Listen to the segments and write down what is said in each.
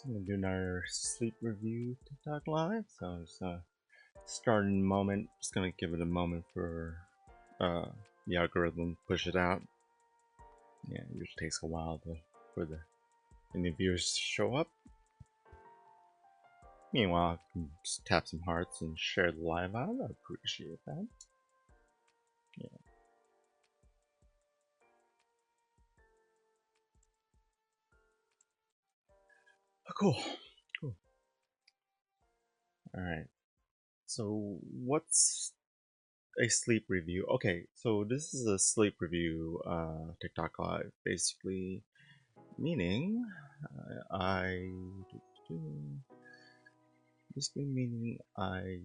I'm gonna do another sleep review TikTok live. So it's starting moment. Just gonna give it a moment for uh, the algorithm to push it out. Yeah, it usually takes a while for the any viewers to show up. Meanwhile, I can just tap some hearts and share the live out. I appreciate that. Yeah. Oh, cool. Cool. All right. So what's a sleep review? Okay, so this is a sleep review TikTok live, basically meaning I basically meaning I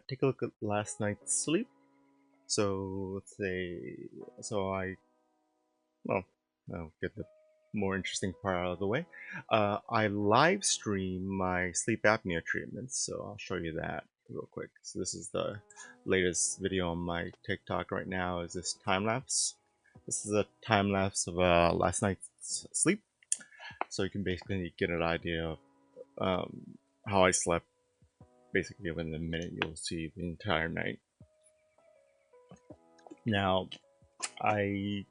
take a look at last night's sleep. So let's say well I'll get the more interesting part out of the way. I live stream my sleep apnea treatments, so I'll show you that real quick. So this is the latest video on my TikTok right now. Is this time lapse? This is a time lapse of last night's sleep, so you can basically get an idea of how I slept. Basically, within a minute, you'll see the entire night. Now, I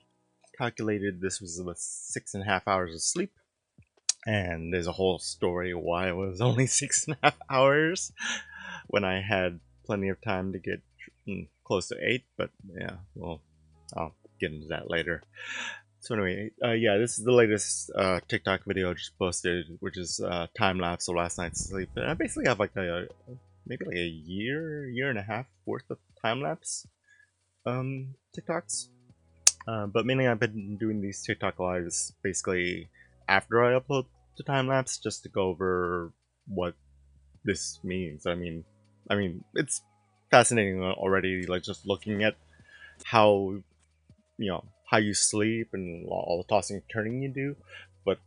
calculated this was about 6.5 hours of sleep, and there's a whole story why it was only 6.5 hours when I had plenty of time to get close to 8. But yeah, well, I'll get into that later. So anyway, yeah, this is the latest TikTok video I just posted, which is time lapse of last night's sleep. And I basically have like maybe like a year and a half worth of time lapse TikToks. But mainly I've been doing these TikTok lives basically after I upload the time lapse, just to go over what this means. I mean, it's fascinating already. Like just looking at how how you sleep and all the tossing and turning you do, but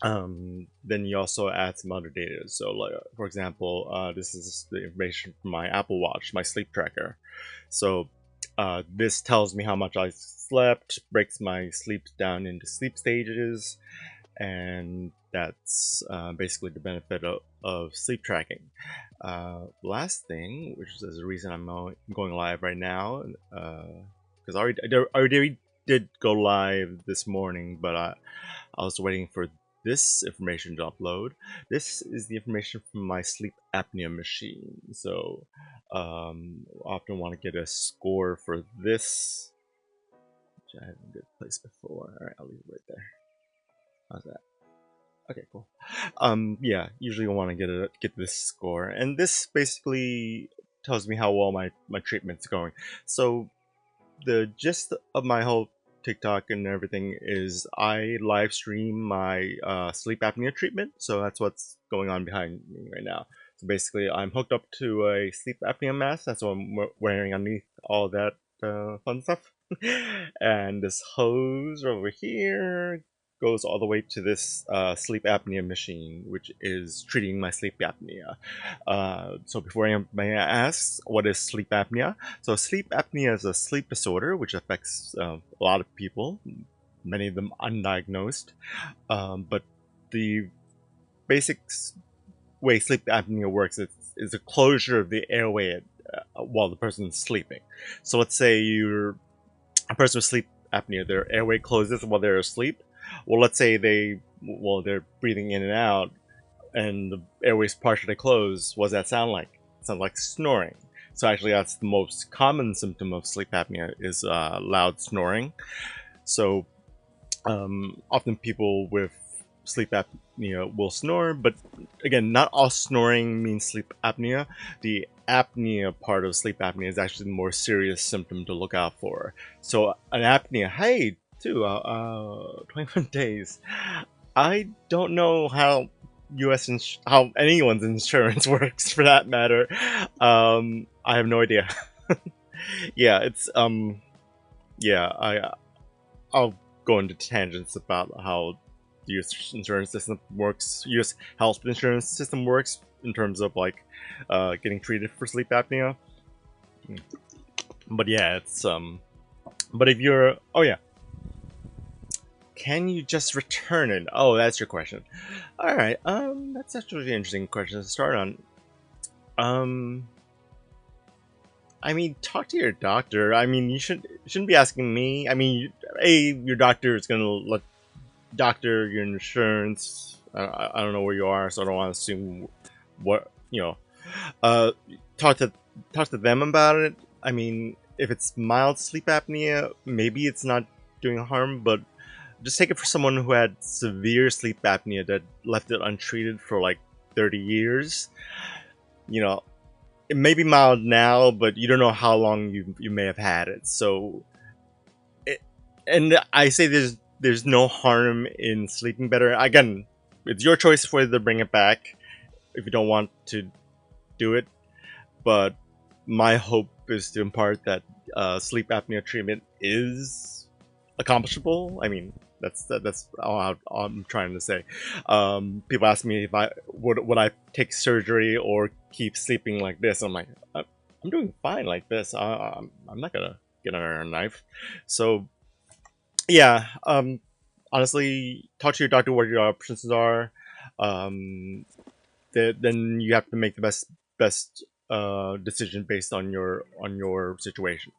then you also add some other data. So like for example, this is the information from my Apple Watch, my sleep tracker. So this tells me how much I slept, breaks my sleep down into sleep stages, and that's basically the benefit of sleep tracking. Last thing, which is the reason I'm going live right now, because I already did go live this morning, but I was waiting for this information to upload. This is the information from my sleep apnea machine. So I often want to get a score for this, which I had in a good place before. All right, I'll leave it right there. How's that? Okay, cool. Yeah, usually I want to get this score, and this basically tells me how well my treatment's going. So the gist of my whole TikTok and everything is I live stream my sleep apnea treatment. So that's what's going on behind me right now. So basically, I'm hooked up to a sleep apnea mask. That's what I'm wearing underneath all that fun stuff. And this hose over here goes all the way to this sleep apnea machine, which is treating my sleep apnea. So before anybody asks, what is sleep apnea? So sleep apnea is a sleep disorder which affects a lot of people, many of them undiagnosed. But the basic way sleep apnea works is a closure of the airway while the person is sleeping. So let's say you're a person with sleep apnea, their airway closes while they're asleep. Well, let's say they're breathing in and out, and the airways partially closed. What does that sound like? It sounds like snoring. So actually, that's the most common symptom of sleep apnea is loud snoring. So often people with sleep apnea will snore, but again, not all snoring means sleep apnea. The apnea part of sleep apnea is actually the more serious symptom to look out for. So an apnea, hey, too, 21 days. I don't know how how anyone's insurance works for that matter. I have no idea. Yeah, it's yeah, I'll go into tangents about how the U.S. insurance system works, U.S. health insurance system works in terms of like getting treated for sleep apnea. But yeah, it's but if you're Can you just return it? Oh, that's your question. All right. That's actually an interesting question to start on. Um, I mean, talk to your doctor. I mean, shouldn't be asking me. I mean, your doctor is gonna let doctor your insurance. I don't know where you are, so I don't want to assume what you know. Uh, talk to them about it. I mean, if it's mild sleep apnea, maybe it's not doing harm, but just take it for someone who had severe sleep apnea that left it untreated for like 30 years. You know, it may be mild now, but you don't know how long you may have had it. So, it, and I say there's no harm in sleeping better. Again, it's your choice whether to bring it back if you don't want to do it. But my hope is to impart that sleep apnea treatment is accomplishable. I mean, that's all I'm trying to say. People ask me if I would I take surgery or keep sleeping like this. I'm like, I'm doing fine like this. I'm not gonna get under a knife. So yeah, honestly, talk to your doctor what your options are. Um, then you have to make the best decision based on your situation.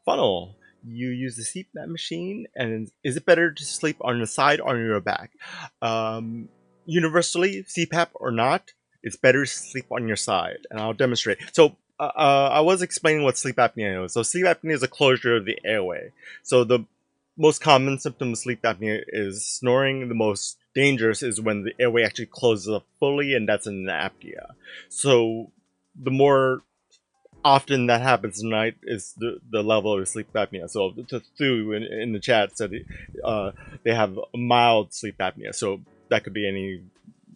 Funnel. You use the CPAP machine, and is it better to sleep on the side or on your back? Universally, CPAP or not, it's better to sleep on your side, and I'll demonstrate. So, I was explaining what sleep apnea is. So, sleep apnea is a closure of the airway. So, the most common symptom of sleep apnea is snoring. The most dangerous is when the airway actually closes up fully, and that's an apnea. So, the more often that happens tonight is the level of sleep apnea. So Thu in the chat said they have mild sleep apnea. So that could be any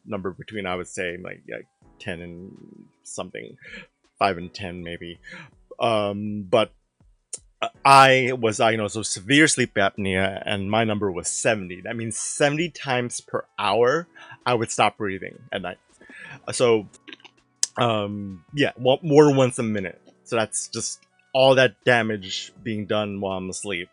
number between, I would say, like 10 and something, 5 and 10 maybe. But I was diagnosed with severe sleep apnea, and my number was 70. That means 70 times per hour I would stop breathing at night. So yeah, more than once a minute. So that's just all that damage being done while I'm asleep.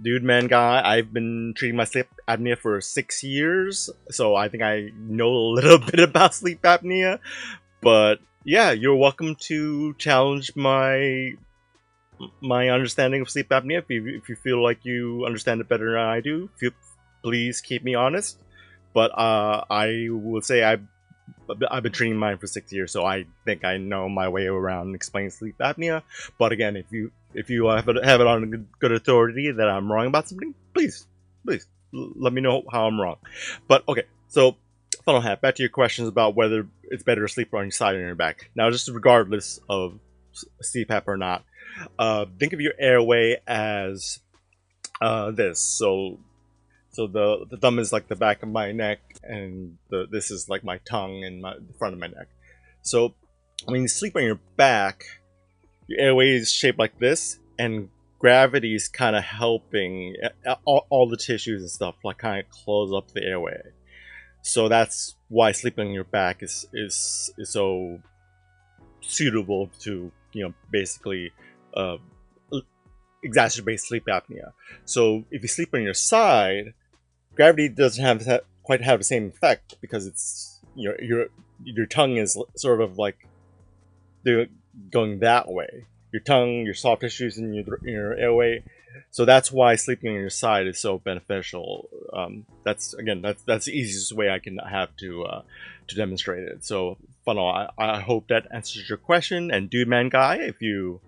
Dude, man, guy, I've been treating my sleep apnea for 6 years, so I think I know a little bit about sleep apnea. But yeah, you're welcome to challenge my understanding of sleep apnea. If you feel like you understand it better than I do, please keep me honest. But I will say I've been treating mine for 6 years, so I think I know my way around explaining sleep apnea. But again, if you have it on good authority that I'm wrong about something, please let me know how I'm wrong. But okay, so funnel hat. Back to your questions about whether it's better to sleep on your side or on your back. Now, just regardless of CPAP or not, think of your airway as this. So the thumb is like the back of my neck, and this is like my tongue and the front of my neck. So when you sleep on your back, your airway is shaped like this, and gravity is kind of helping all the tissues and stuff, like kind of close up the airway. So that's why sleeping on your back is so suitable to basically uh, exacerbate sleep apnea. So if you sleep on your side, gravity doesn't quite have the same effect, because it's your tongue is sort of like going that way. Your tongue, your soft tissues in your airway. So that's why sleeping on your side is so beneficial. That's the easiest way I can have to demonstrate it. So funnel, I hope that answers your question. And dude, man, guy, if you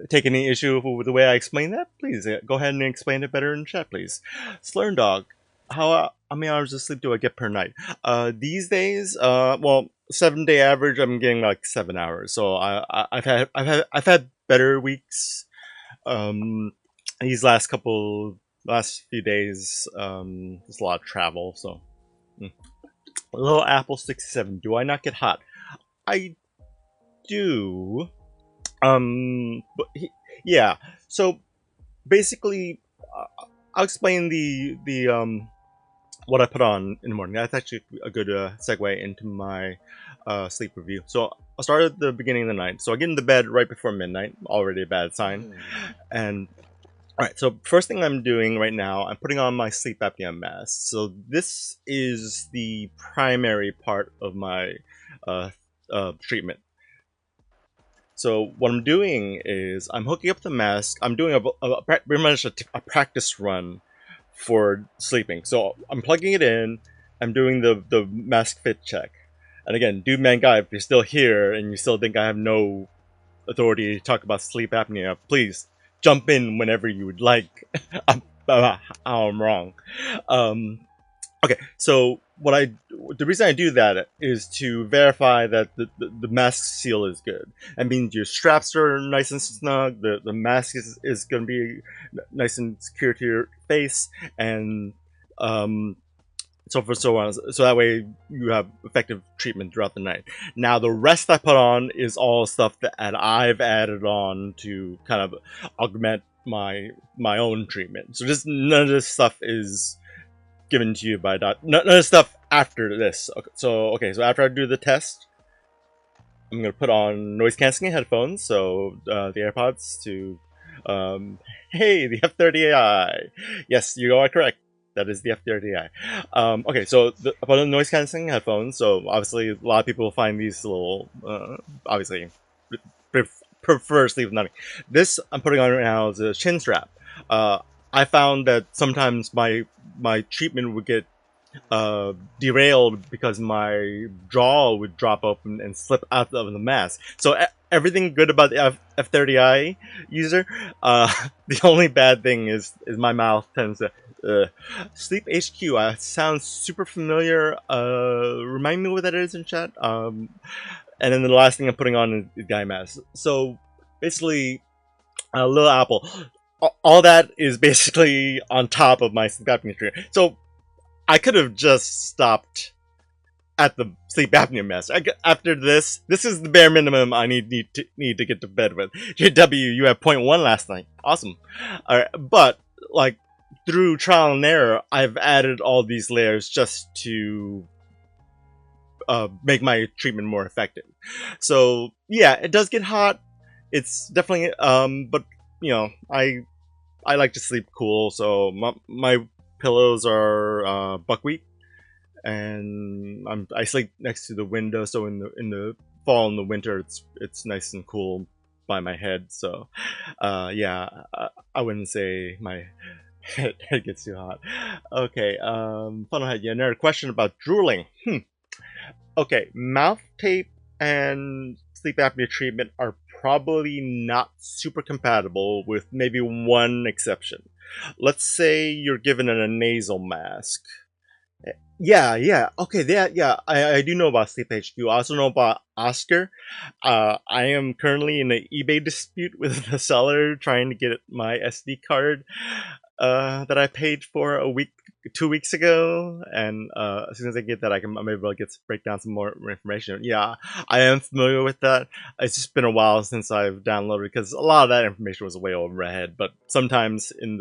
take any issue with the way I explain that, please go ahead and explain it better in chat, please. Slurn Dog, how many hours of sleep do I get per night? These days, well, 7-day average, I'm getting like 7 hours. So I've had better weeks. These last few days, there's a lot of travel. So, Little Apple 67. Do I not get hot? I do. Yeah. So basically, I'll explain the what I put on in the morning. That's actually a good segue into my sleep review. So I'll start at the beginning of the night. So I get into bed right before midnight. Already a bad sign. And all right, so first thing I'm doing right now, I'm putting on my sleep apnea mask. So this is the primary part of my uh, treatment. So what I'm doing is I'm hooking up the mask. I'm doing pretty much a practice run for sleeping. So I'm plugging it in. I'm doing the mask fit check. And again, dude, man, guy, if you're still here and you still think I have no authority to talk about sleep apnea, please jump in whenever you would like. I'm wrong. Okay, so the reason I do that is to verify that the mask seal is good. That means your straps are nice and snug, the mask is going to be nice and secure to your face, and so forth, so on. So that way you have effective treatment throughout the night. Now the rest I put on is all stuff that I've added on to kind of augment my own treatment. So just none of this stuff is given to you by doctor. None of the stuff after this. Okay, so after I do the test, I'm gonna put on noise canceling headphones. So the AirPods to, hey, the F30i. Yes, you are correct. That is the F30i. Okay, so I put on noise canceling headphones. So obviously, a lot of people find these little, obviously, prefer sleep nothing. This I'm putting on right now is a chin strap. I found that sometimes my treatment would get derailed because my jaw would drop open and slip out of the mask. So everything good about the F30i user. The only bad thing is my mouth tends to. Sleep HQ sounds super familiar. Remind me what that is in chat. And then the last thing I'm putting on is guy mask. So basically, Little Apple. All that is basically on top of my sleep apnea treatment. So I could have just stopped at the sleep apnea mask. After this is the bare minimum I need to get to bed with. JW, you had 0.1 last night. Awesome. All right, but like through trial and error, I've added all these layers just to make my treatment more effective. So yeah, it does get hot. It's definitely but you know, I like to sleep cool, so my pillows are buckwheat, and I sleep next to the window. So in the fall and the winter, it's nice and cool by my head. So yeah, I wouldn't say my head gets too hot. Okay, Funnelhead, yeah, another question about drooling. Okay, mouth tape and sleep apnea treatment are probably not super compatible, with maybe one exception. Let's say you're given a nasal mask. Yeah. Okay, yeah. I do know about Sleep HQ. I also know about Oscar. I am currently in an eBay dispute with the seller trying to get my SD card that I paid for 2 weeks ago, and as soon as I get that, I'm able to break down some more information. Yeah, I am familiar with that. It's just been a while since I've downloaded, because a lot of that information was way over my head. But sometimes in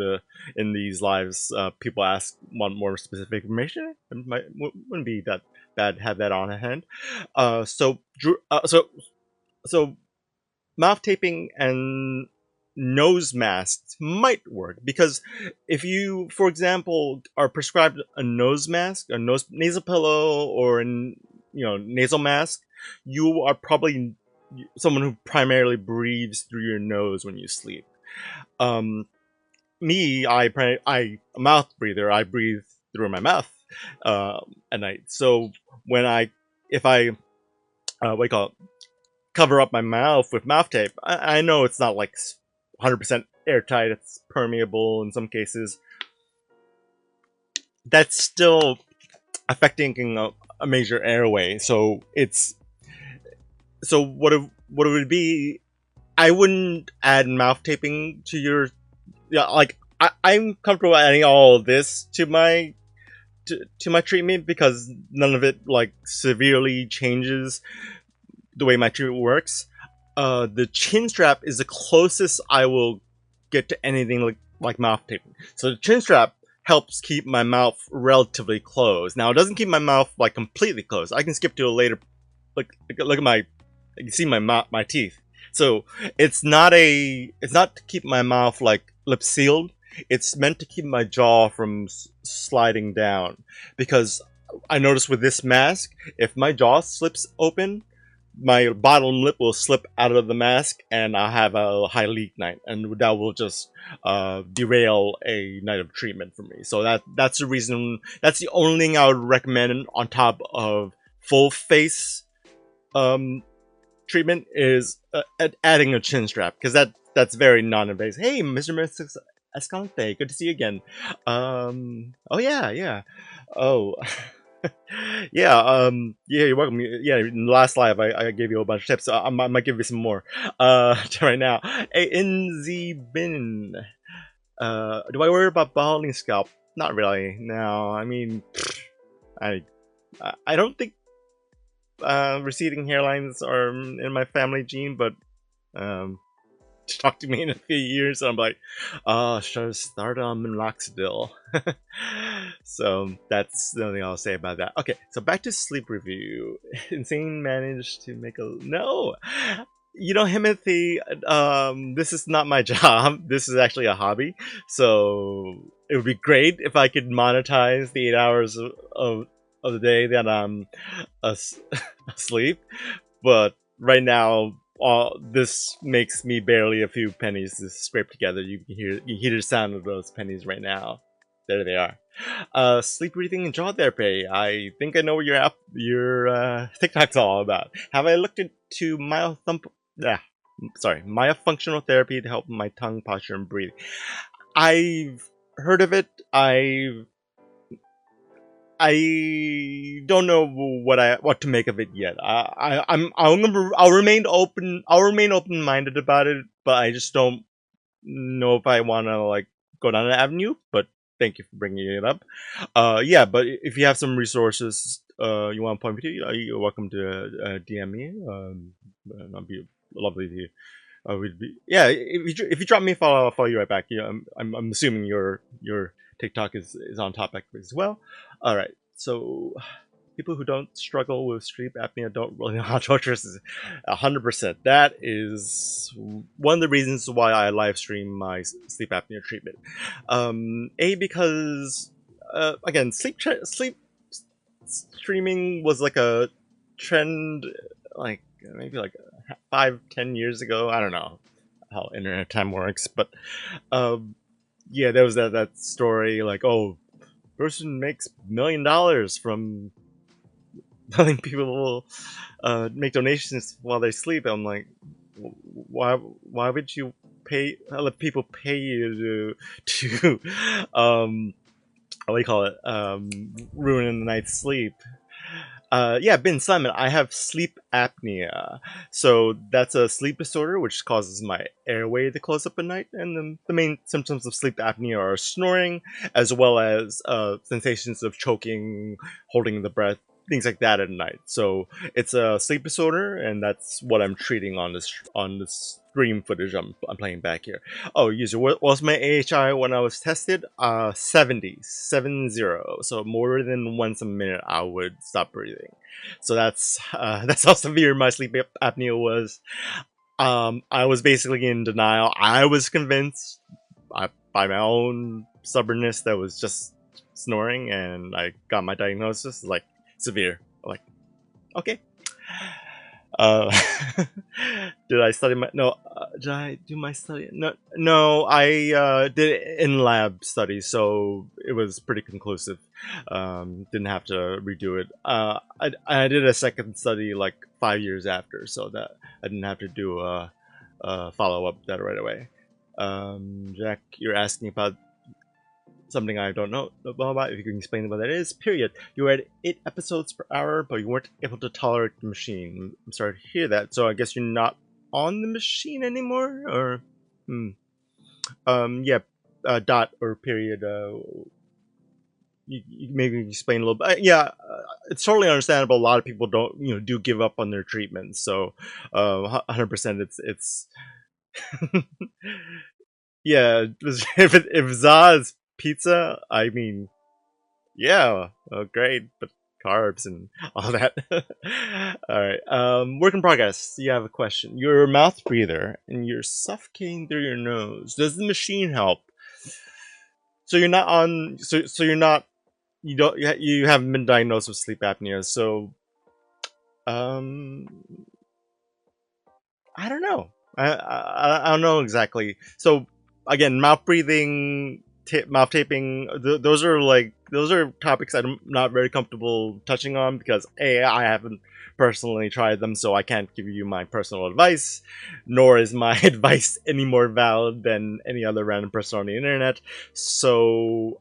these lives, people want more specific information. Wouldn't be that bad to have that on hand. So mouth taping and nose masks might work, because if you, for example, are prescribed a nose mask, a nasal pillow, or nasal mask, you are probably someone who primarily breathes through your nose when you sleep. Me, I'm a mouth breather. I breathe through my mouth at night. So if I what do you call it, cover up my mouth with mouth tape, I know it's not like 100% airtight. It's permeable in some cases. That's still affecting a major airway. So what it would be. I wouldn't add mouth taping to your. Yeah, like I'm comfortable adding all of this to my treatment, because none of it like severely changes the way my treatment works. The chin strap is the closest I will get to anything like mouth taping. So the chin strap helps keep my mouth relatively closed. Now, it doesn't keep my mouth like completely closed. I can skip to a later look at my, you can see my teeth. So it's not to keep my mouth like lip sealed. It's meant to keep my jaw from sliding down, because I noticed with this mask, if my jaw slips open, my bottom lip will slip out of the mask, and I'll have a high leak night, and that will just derail a night of treatment for me. So that's the reason. That's the only thing I would recommend on top of full face um, treatment is adding a chin strap, because that's very non-invasive. Hey, Mr. Mystic Escalante, good to see you again. Oh yeah, yeah. Oh, yeah. Yeah, you're welcome. Yeah, in the last live, I gave you a bunch of tips. So I might give you some more. Right now. Hey, in the bin. Do I worry about balding scalp? Not really. No, I mean, I I don't think receding hairlines are in my family gene, but um, talk to me in a few years, and I'm like, oh, should I start on minoxidil? So that's the only thing I'll say about that. Okay, so back to sleep review. Insane managed to make a no. You know, Timothy, this is not my job. This is actually a hobby. So it would be great if I could monetize the 8 hours of the day that I'm asleep. But right now, this makes me barely a few pennies to scrape together. You can hear the sound of those pennies right now. There they are. Sleep breathing and jaw therapy. I think I know what your TikTok's all about. Have I looked into myofunctional therapy to help my tongue posture and breathing? I've heard of it. I don't know what to make of it yet. I'll remain open. I'll remain open minded about it, but I just don't know if I want to like go down that avenue. But thank you for bringing it up. Yeah, but if you have some resources you want to point me to, you're welcome to DM me. And I'll be lovely to. Would be yeah. If you drop me a follow, I'll follow you right back. Yeah, I'm assuming your TikTok is on topic as well. All right. So people who don't struggle with sleep apnea don't really know how torturous it is. 100%. That is one of the reasons why I live stream my sleep apnea treatment. Because again, sleep streaming was like a trend, like maybe like 5-10 years ago. I don't know how internet time works, but yeah, there was that story like, oh, person makes $1 million from letting people make donations while they sleep. I'm like, why would you let people pay you to what do you call it, ruin the night's sleep? Yeah, Ben Simon, I have sleep apnea. So that's a sleep disorder which causes my airway to close up at night. And the main symptoms of sleep apnea are snoring, as well as sensations of choking, holding the breath, things like that at night. So it's a sleep disorder, and that's what I'm treating on this stream footage I'm playing back here. Oh, user, what was my AHI when I was tested? 70. So more than once a minute I would stop breathing. So that's how severe my sleep apnea was. I was basically in denial. I was convinced by my own stubbornness that was just snoring, and I got my diagnosis like severe. Like, okay. Uh, did I study my no? Did I do my study? No. I did it in lab study, so it was pretty conclusive. Didn't have to redo it. I did a second study like 5 years after, so that I didn't have to do a follow up that right away. Jack, you're asking about something I don't know about. If you can explain what that is. Period. You were at 8 episodes per hour, but you weren't able to tolerate the machine. I'm sorry to hear that. So I guess you're not on the machine anymore, or yeah. Dot or period. You maybe explain a little bit. Yeah, it's totally understandable. A lot of people don't do give up on their treatments. So 100%. It's yeah. If Za's pizza, I mean, yeah, great, but carbs and all that. All right. Work in progress. You have a question. You're a mouth breather and you're suffocating through your nose. Does the machine help? So you're not on. So you're not. You don't. You haven't been diagnosed with sleep apnea. So um, I don't know. I don't know exactly. So again, mouth breathing, mouth taping. Those are topics I'm not very comfortable touching on because I haven't personally tried them, so I can't give you my personal advice. Nor is my advice any more valid than any other random person on the internet. So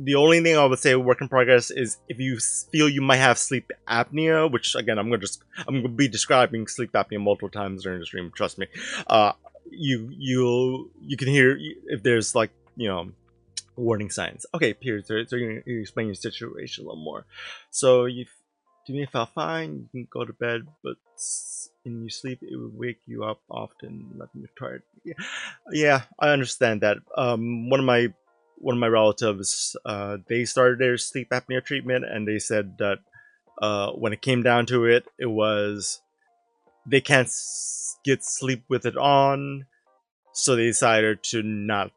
the only thing I would say work in progress is if you feel you might have sleep apnea, which again I'm gonna be describing sleep apnea multiple times during the stream. Trust me. Uh, you can hear if there's like warning signs. Okay, Piers, so you explain your situation a little more. So you to me felt fine. You can go to bed, but in your sleep it would wake you up often, letting you tired. Yeah, I understand that. One of my relatives, they started their sleep apnea treatment, and they said that when it came down to it, it was they can't get sleep with it on, so they decided to not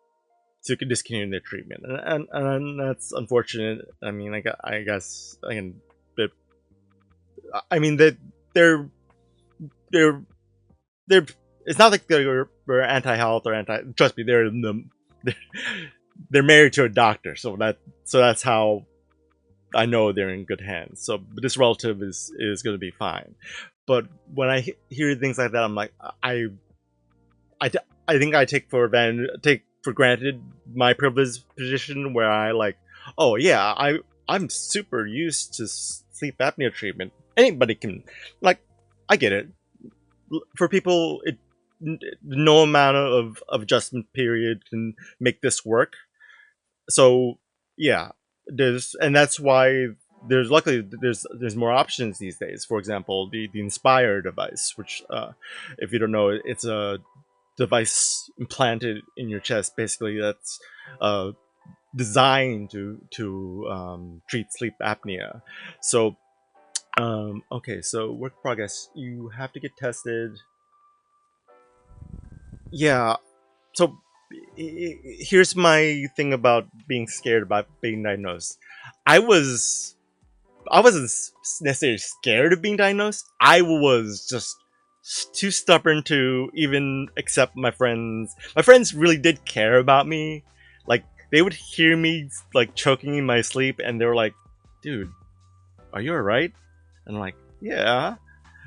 to discontinue their treatment, and that's unfortunate. I mean, I guess I can. I mean that they're they're they're. It's not like they're anti-health or anti. Trust me, they're they're married to a doctor, so that's how I know they're in good hands. So this relative is going to be fine. But when I hear things like that, I'm like, I, I think I take for granted my privileged position where I like, oh yeah, I'm super used to sleep apnea treatment. Anybody can, like, I get it. For people, no amount of adjustment period can make this work. So yeah, that's why there's more options these days. For example, the Inspire device, which if you don't know, it's a device implanted in your chest, basically that's uh, designed to treat sleep apnea. So okay, so work in progress. You have to get tested. Yeah. So here's my thing about being scared about being diagnosed. I was I wasn't necessarily scared of being diagnosed. I was just too stubborn to even accept my friends. My friends really did care about me. Like they would hear me like choking in my sleep, and they were like, "Dude, are you alright?" And I'm like, "Yeah."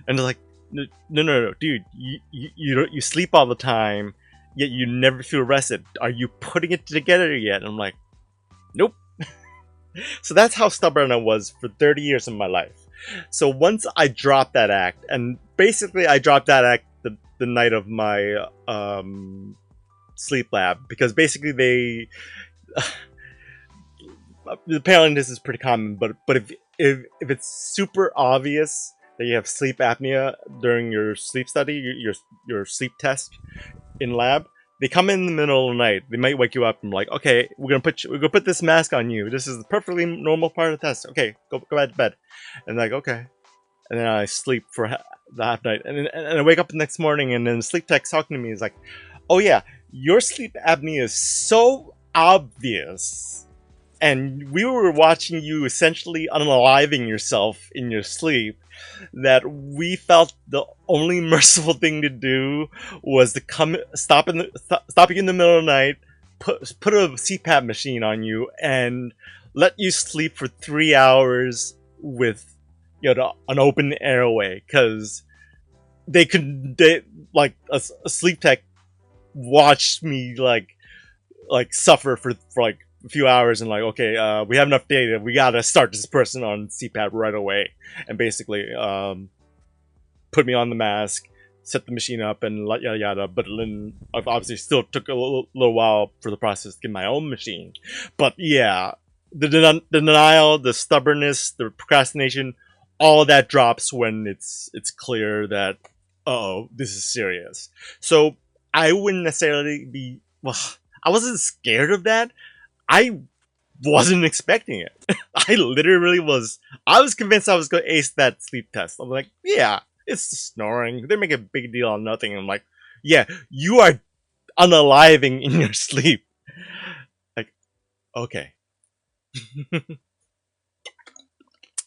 And they're like, "No, dude, you sleep all the time, yet you never feel rested. Are you putting it together yet?" And I'm like, "Nope." So that's how stubborn I was for 30 years of my life. So once I dropped that act, and basically I dropped that act the night of my sleep lab, because basically they apparently this is pretty common, but if it's super obvious that you have sleep apnea during your sleep study, your sleep test in lab, they come in the middle of the night. They might wake you up and like, okay, we're gonna put this mask on you. This is the perfectly normal part of the test. Okay, go back to bed. And like, okay, and then I sleep for the half night, and I wake up the next morning, and then the sleep tech's talking to me. Is like, oh yeah, your sleep apnea is so obvious, and we were watching you essentially unaliving yourself in your sleep, that we felt the only merciful thing to do was to stop you in the middle of the night, put a CPAP machine on you, and let you sleep for 3 hours with an open airway, because like a sleep tech watched me like suffer for like a few hours, and like, okay, we have enough data, we gotta start this person on CPAP right away, and basically put me on the mask, set the machine up, and yada yada. But then obviously still took a little while for the process to get my own machine. But yeah, the denial, the stubbornness, the procrastination, all that drops when it's clear that, oh, this is serious. So I wouldn't necessarily be, well, I wasn't scared of that. I wasn't expecting it. I literally was. I was convinced I was going to ace that sleep test. I'm like, yeah, it's snoring. They make a big deal on nothing. I'm like, yeah, you are unaliving in your sleep. Like, okay,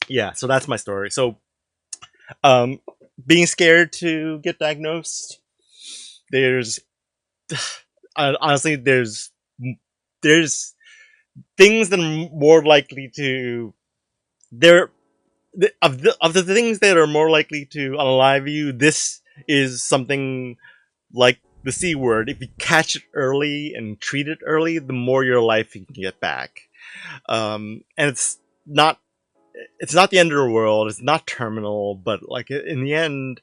yeah. So that's my story. So, um, being scared to get diagnosed. There's honestly, there's things that are more likely to there of the things that are more likely to unalive you. This is something like the C word. If you catch it early and treat it early, the more your life you can get back. And not it's not the end of the world. It's not terminal, but like in the end,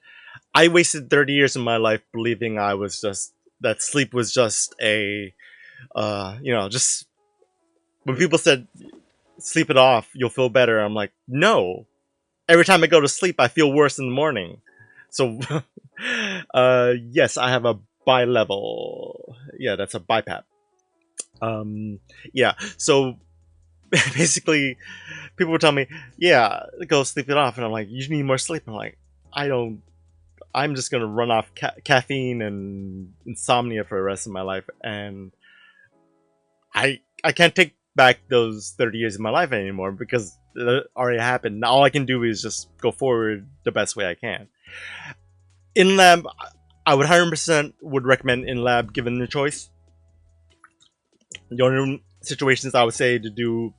I wasted 30 years of my life believing I was just that sleep was just a just when people said sleep it off, you'll feel better. I'm like, no. Every time I go to sleep, I feel worse in the morning. So, yes, I have a bi-level. Yeah, that's a BiPAP. Um, yeah. So basically, people would tell me, "Yeah, go sleep it off," and I'm like, "You need more sleep." I'm like, "I don't. I'm just gonna run off caffeine and insomnia for the rest of my life, and I can't take back those 30 years of my life anymore because it already happened. Now all I can do is just go forward the best way I can. In lab, I would 100% would recommend in lab given the choice. The only situations I would say to do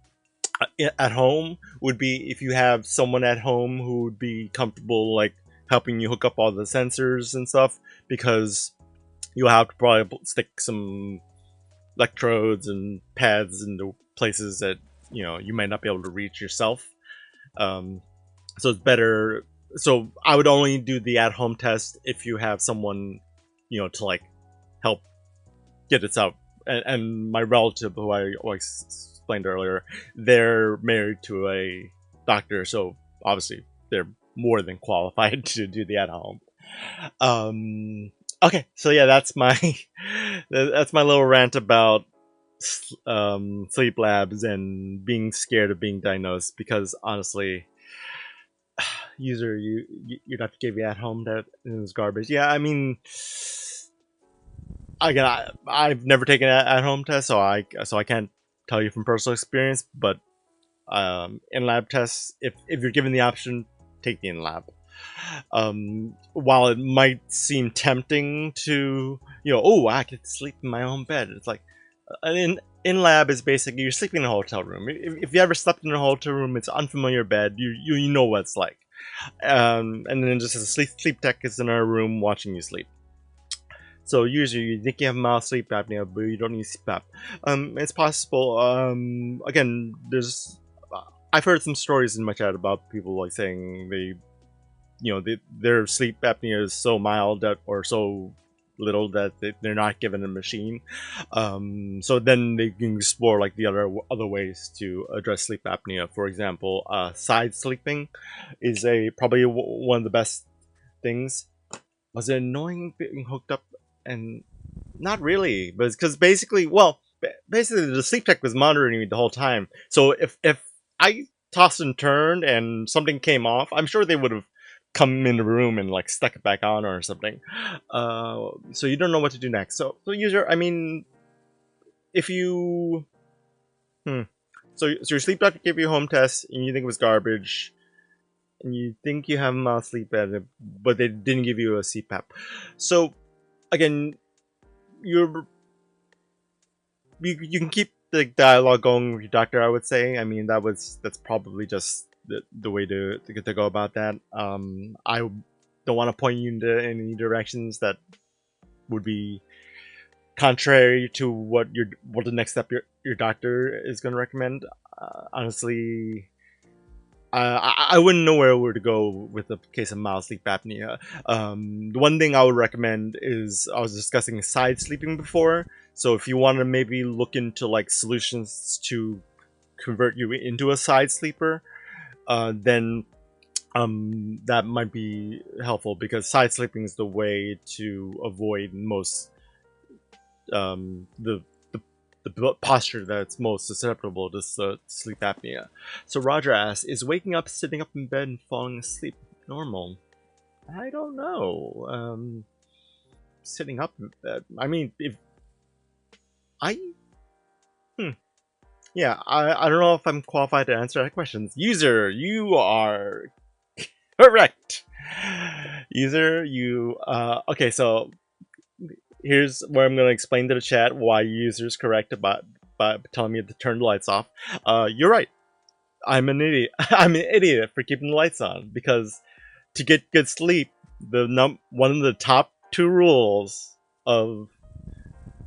at home would be if you have someone at home who would be comfortable like helping you hook up all the sensors and stuff, because you'll have to probably stick some electrodes and pads into places that you might not be able to reach yourself. Um, so it's better. So I would only do the at-home test if you have someone, to like help get it out. And my relative, who I explained earlier, they're married to a doctor, so obviously they're more than qualified to do the at-home. Okay, so yeah, that's my that's my little rant about sleep labs and being scared of being diagnosed. Because honestly, user your doctor gave you at home that is garbage. Yeah, I mean, again, I've never taken an at home test, so I can't tell you from personal experience. But in lab tests, if you're given the option, take the in lab. While it might seem tempting to, oh, I could sleep in my own bed. It's like in lab is basically you're sleeping in a hotel room. If you ever slept in a hotel room, it's an unfamiliar bed. You know what it's like. And then just a sleep tech is in our room watching you sleep. So usually you think you have mild sleep apnea, but you don't need CPAP. It's possible. Again, I've heard some stories in my chat about people like saying their sleep apnea is so mild that or so little that they're not given a machine. So then they can explore like the other ways to address sleep apnea. For example, side sleeping is probably one of the best things. Was it annoying being hooked up? And not really, but because basically the sleep tech was monitoring me the whole time. So if I tossed and turned and something came off, I'm sure they would have come in the room and like stuck it back on or something. So you don't know what to do next. So user, I mean, if you, so your sleep doctor gave you a home test and you think it was garbage, and you think you have mild sleep apnea, but they didn't give you a CPAP. So again, you can keep the dialogue going with your doctor. I would say. I mean, that's probably just the way to go about that. I don't want to point you into any directions that would be contrary to what the next step your doctor is going to recommend. Honestly, I wouldn't know where to go with the case of mild sleep apnea. The one thing I would recommend is I was discussing side sleeping before. So if you want to maybe look into like solutions to convert you into a side sleeper, then that might be helpful, because side sleeping is the way to avoid most the the posture that's most susceptible to sleep apnea. So Roger asks, is waking up, sitting up in bed, and falling asleep normal? I don't know. Sitting up in bed. I mean, if I, yeah, I don't know if I'm qualified to answer that question. User, you are correct. User, you okay. So here's where I'm going to explain to the chat why user is correct about by telling me to turn the lights off. You're right. I'm an idiot. I'm an idiot for keeping the lights on because to get good sleep, one of the top 2 rules of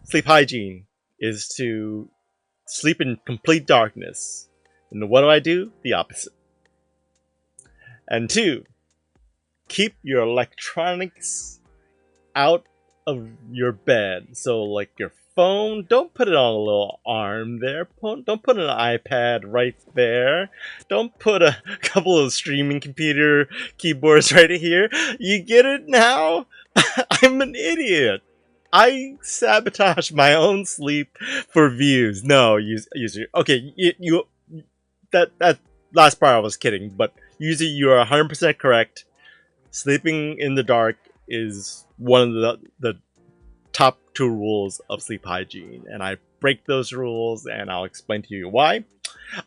sleep hygiene is to sleep in complete darkness. And what do? The opposite. And 2, keep your electronics out of your bed. So like your phone, don't put it on a little arm there. Don't put an iPad right there. Don't put a couple of streaming computer keyboards right here. You get it now? I'm an idiot. I sabotage my own sleep for views. No, user. Okay, you that last part I was kidding, but user, you are 100% correct. Sleeping in the dark is one of the top 2 rules of sleep hygiene, and I break those rules, and I'll explain to you why.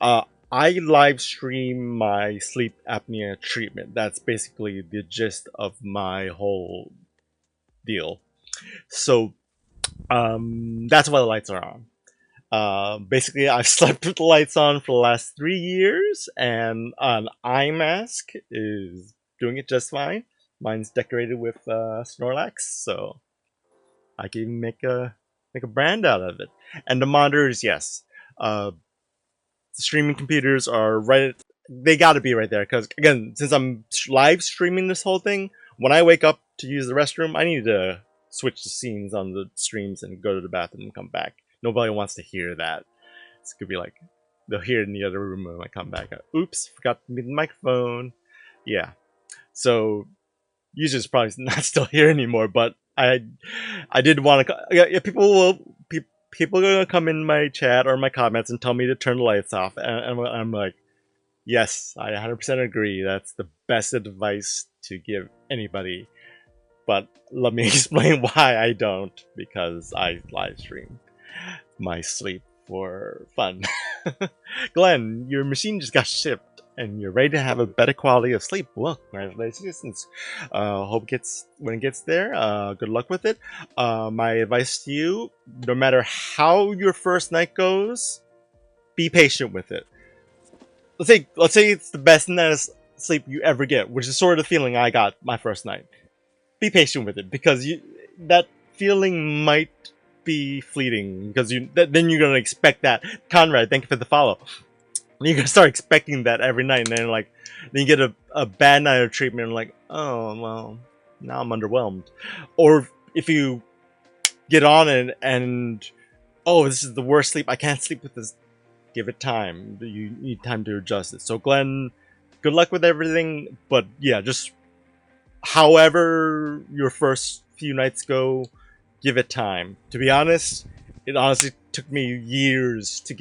I live stream my sleep apnea treatment. That's basically the gist of my whole deal. So that's why the lights are on. Basically, I've slept with the lights on for the last 3 years, and an eye mask is doing it just fine. Mine's decorated with Snorlax, so I can even make a brand out of it. And the monitors, yes, the streaming computers are right. They got to be right there because again, since I'm live streaming this whole thing, when I wake up to use the restroom, I need to switch the scenes on the streams and go to the bathroom and come back. Nobody wants to hear that. It's gonna be like they'll hear it in the other room when I come back. Oops, forgot to mute the microphone. Yeah, so user's probably not still here anymore, but I did want to. Yeah, people are gonna come in my chat or my comments and tell me to turn the lights off, and I'm like, yes, I 100% agree. That's the best advice to give anybody. But let me explain why I don't, because I live stream my sleep for fun. Glenn, your machine just got shipped and you're ready to have a better quality of sleep. Well, congratulations. When it gets there, good luck with it. My advice to you, no matter how your first night goes, be patient with it. Let's say it's the best night of sleep you ever get, which is sort of the feeling I got my first night. Be patient with it, because that feeling might be fleeting, because then you're gonna expect that. Conrad, thank you for the follow. You're gonna start expecting that every night, and then you get a bad night of treatment, and like, oh well, now I'm underwhelmed. Or if you get on it and oh, this is the worst sleep, I can't sleep with this. Give it time. You need time to adjust it. So Glenn, good luck with everything, but yeah, just however your first few nights go, give it time. To be honest, it honestly took me years to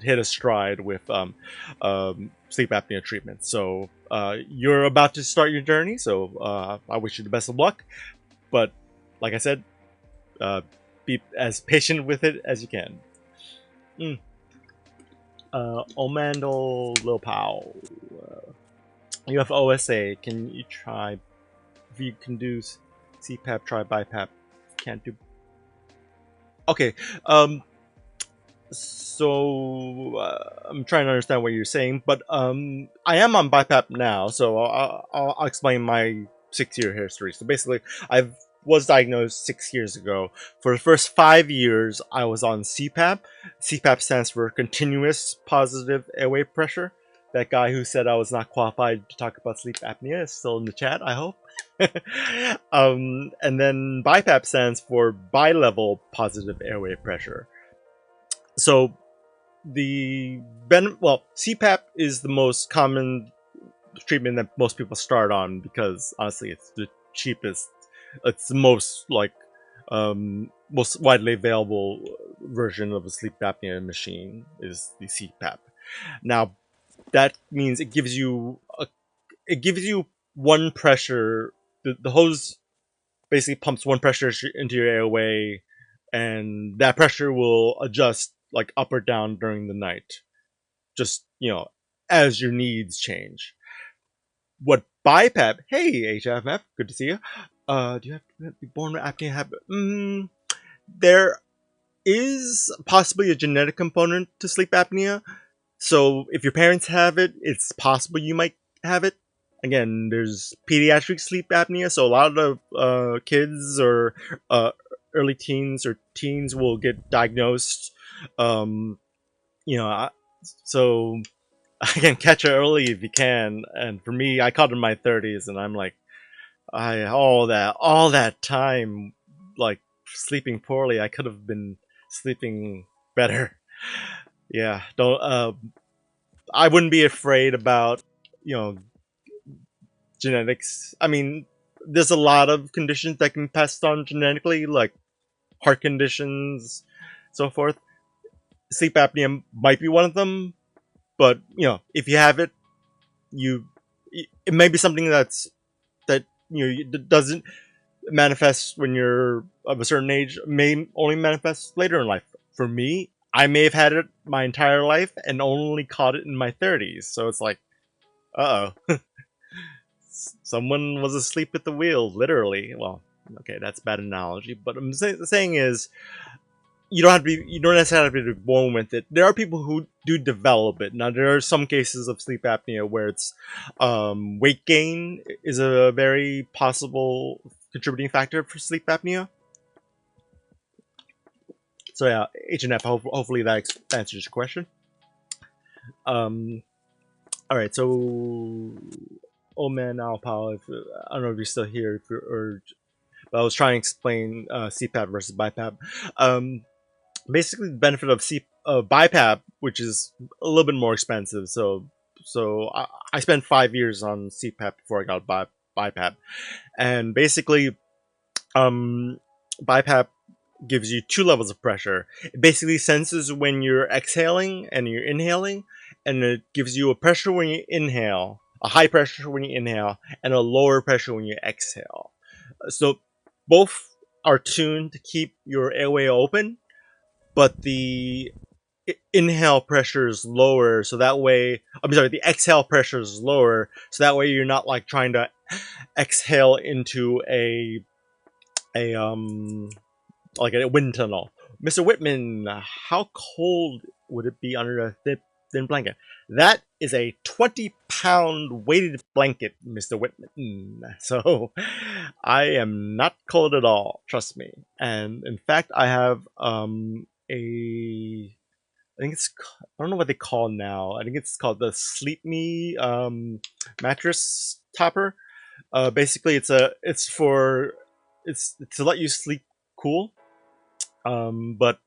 hit a stride with sleep apnea treatment. So you're about to start your journey, so I wish you the best of luck. But like I said, be as patient with it as you can. Omandel Lil Pow. You have OSA. Can you try? If you can do CPAP, try BiPAP. Can't do. Okay. So I'm trying to understand what you're saying, but I am on BiPAP now, so I'll explain my 6-year history. So basically, I was diagnosed 6 years ago. For the first 5 years, I was on CPAP. CPAP stands for continuous positive airway pressure. That guy who said I was not qualified to talk about sleep apnea is still in the chat, I hope. And then BiPAP stands for bi-level positive airway pressure. So CPAP is the most common treatment that most people start on because honestly, it's the cheapest. It's the most most widely available version of a sleep apnea machine is the CPAP. Now, that means it gives you one pressure. The hose basically pumps one pressure into your airway, and that pressure will adjust like up or down during the night, just as your needs change. What BiPAP? Hey, HFF, good to see you. Do you have to be born with apnea habit? There is possibly a genetic component to sleep apnea. So if your parents have it, it's possible you might have it. Again, there's pediatric sleep apnea, so a lot of kids or uh, early teens or teens will get diagnosed. Um, you know, I- so again, catch it early if you can. And for me, I caught it in my 30s, and I'm like, all that time, like sleeping poorly. I could have been sleeping better. Yeah, don't. I wouldn't be afraid about you know genetics. I mean, there's a lot of conditions that can pass on genetically, like heart conditions, so forth. Sleep apnea might be one of them, but if you have it, you it may be something that doesn't manifest when you're of a certain age. May only manifest later in life. For me, I may have had it my entire life and only caught it in my 30s. So it's like, uh oh, someone was asleep at the wheel, literally. Well, okay, that's a bad analogy, but the saying is, you don't necessarily have to be born with it. There are people who do develop it. Now, there are some cases of sleep apnea where it's weight gain is a very possible contributing factor for sleep apnea. So yeah, H&F, hopefully that answers your question. All right, so man, Alpal, I don't know if you're still here, but I was trying to explain CPAP versus BiPAP. Basically, the benefit of BiPAP, which is a little bit more expensive. So I spent 5 years on CPAP before I got BiPAP, and basically, BiPAP gives you two levels of pressure. It basically senses when you're exhaling and you're inhaling, and it gives you a pressure when you inhale, a high pressure when you inhale, and a lower pressure when you exhale. So both are tuned to keep your airway open, but the inhale pressure is lower, so that way the exhale pressure is lower, so that way you're not like trying to exhale into a like a wind tunnel. Mr. Whitman, how cold would it be under a thin blanket? That is a 20-pound weighted blanket, Mr. Whitman. So I am not cold at all, trust me. And in fact, I have I think I don't know what they call now. I think it's called the Sleep Me mattress topper. Basically, it's to let you sleep cool, but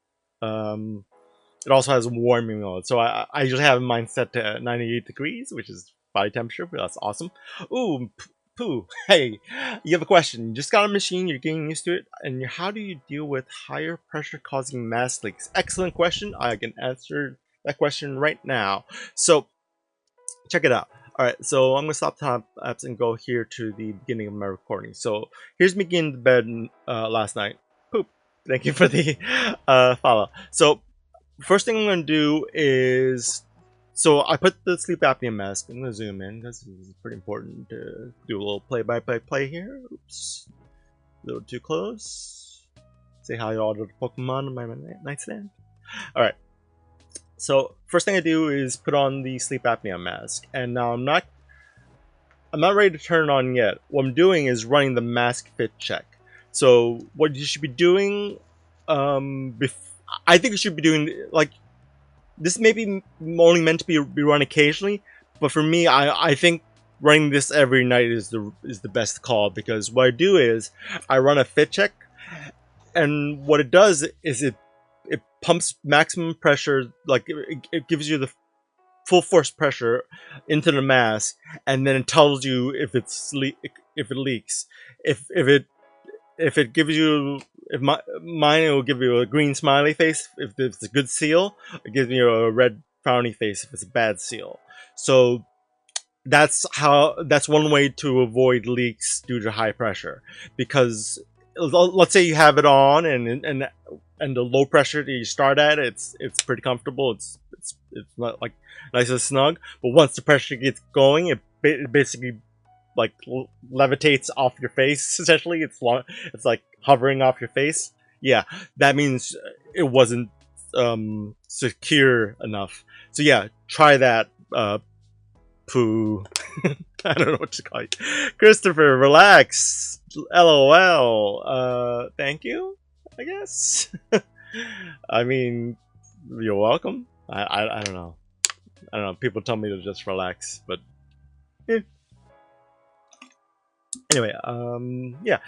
it also has a warming mode. So I usually have mine set to 98 degrees, which is body temperature. But that's awesome. Ooh, Pooh. Hey, you have a question. You just got a machine. You're getting used to it. And how do you deal with higher pressure causing mask leaks? Excellent question. I can answer that question right now. So check it out. All right, so I'm gonna stop time apps and go here to the beginning of my recording. So here's me getting to bed last night. Poop. Thank you for the follow. So first thing I'm gonna do is, so I put the sleep apnea mask. I'm gonna zoom in because this is pretty important to do a little play here. Oops, a little too close. Say hi to all the Pokemon on my nightstand. All right. So first thing I do is put on the sleep apnea mask, and now I'm not ready to turn it on yet. What I'm doing is running the mask fit check. So what you should be doing, I think you should be doing like this. May be only meant to be run occasionally, but for me, I think running this every night is the best call, because what I do is I run a fit check, and what it does is it pumps maximum pressure, like it gives you the full force pressure into the mask, and then it tells you if it leaks. If it gives you if mine, it will give you a green smiley face if it's a good seal. It gives you a red frowny face if it's a bad seal. So that's one way to avoid leaks due to high pressure, because let's say you have it on and the low pressure that you start at, it's pretty comfortable. It's not like nice and snug, but once the pressure gets going, it basically like levitates off your face. Essentially, it's like hovering off your face. Yeah, that means it wasn't secure enough. So yeah, try that. Poo. I don't know what to call it. Christopher, relax. LOL. Thank you, I guess. I mean, you're welcome. I don't know. I don't know. People tell me to just relax, but eh. Anyway, yeah.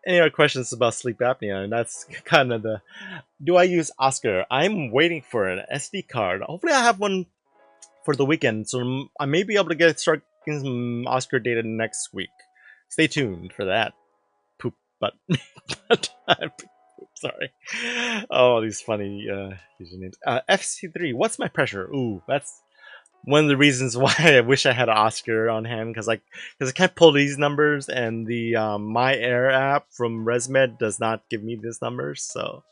Any other questions about sleep apnea? And that's kind of the. Do I use Oscar? I'm waiting for an SD card. Hopefully, I have one for the weekend, so I may be able to start getting some Oscar data next week. Stay tuned for that. Poop butt. Sorry. Oh, these funny usernames. FC3. What's my pressure? Ooh, that's one of the reasons why I wish I had an Oscar on hand, because I can't pull these numbers, and the My Air app from ResMed does not give me these numbers. So,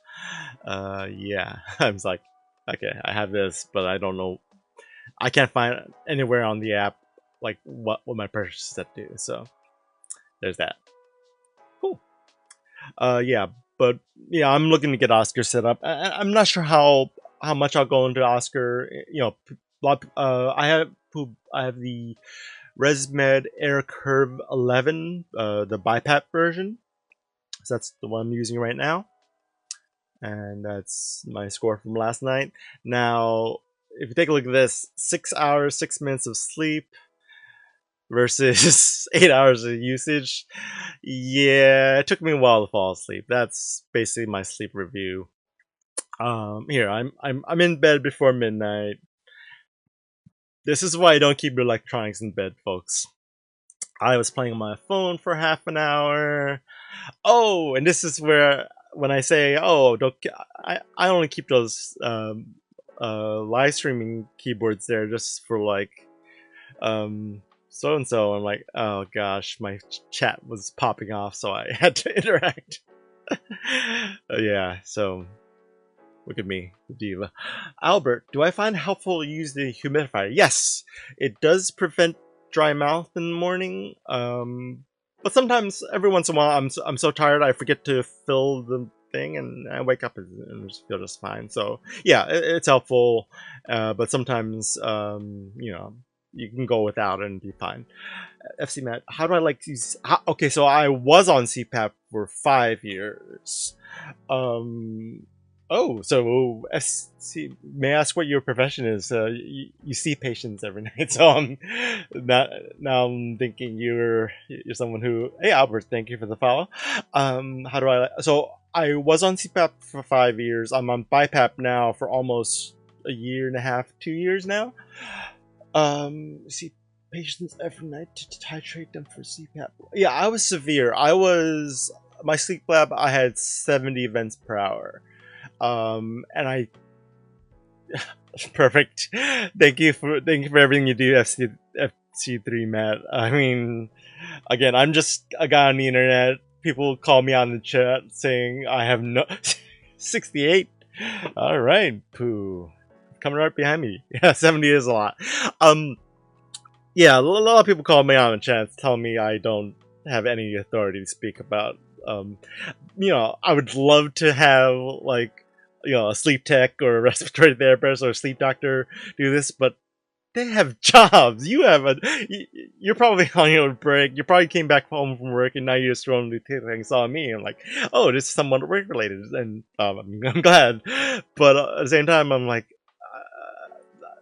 yeah, I was like, okay, I have this, but I don't know. I can't find anywhere on the app like what my pressure is set to. So there's that. Cool. Yeah, but yeah, I'm looking to get Oscar set up. I'm not sure how much I'll go into Oscar. You know, I have the ResMed Air Curve 11, the BiPAP version. So that's the one I'm using right now, and that's my score from last night. Now, if you take a look at this, 6 hours, 6 minutes of sleep versus 8 hours of usage. Yeah, it took me a while to fall asleep. That's basically my sleep review. Here, I'm in bed before midnight. This is why I don't keep your electronics in bed, folks. I was playing on my phone for half an hour. Oh, and this is where when I say, oh, don't, I only keep those live streaming keyboards there just for like so and so. I'm like, oh gosh, my chat was popping off, so I had to interact. Yeah, so look at me, the diva. Albert, do I find it helpful to use the humidifier? Yes, it does prevent dry mouth in the morning. But sometimes, every once in a while, I'm so tired I forget to fill the thing, and I wake up and just feel just fine. So yeah, it's helpful. But sometimes, you know, you can go without it and be fine. FC Matt, how do I like to use? Okay, so I was on CPAP for 5 years. Oh, so may I ask what your profession is? You see patients every night, so now I'm thinking you're someone who. Hey, Albert, thank you for the follow. How do I? So I was on CPAP for 5 years. I'm on BiPAP now for almost a year and a half, 2 years now. See patients every night to titrate them for CPAP. Yeah, I was severe. My sleep lab. I had 70 events per hour. And I perfect. Thank you for everything you do, FC3 Matt. I mean, again, I'm just a guy on the internet. People call me on the chat saying I have no 68. All right, poo, coming right behind me. Yeah, 70 is a lot. Yeah, a lot of people call me on the chat, tell me I don't have any authority to speak about. You know, I would love to have like, you know, a sleep tech or a respiratory therapist or a sleep doctor do this, but they have jobs. You're probably on your break. You probably came back home from work and now you're just throwing the things on me. And like, oh, this is somewhat work related, and I'm glad. But at the same time, I'm like,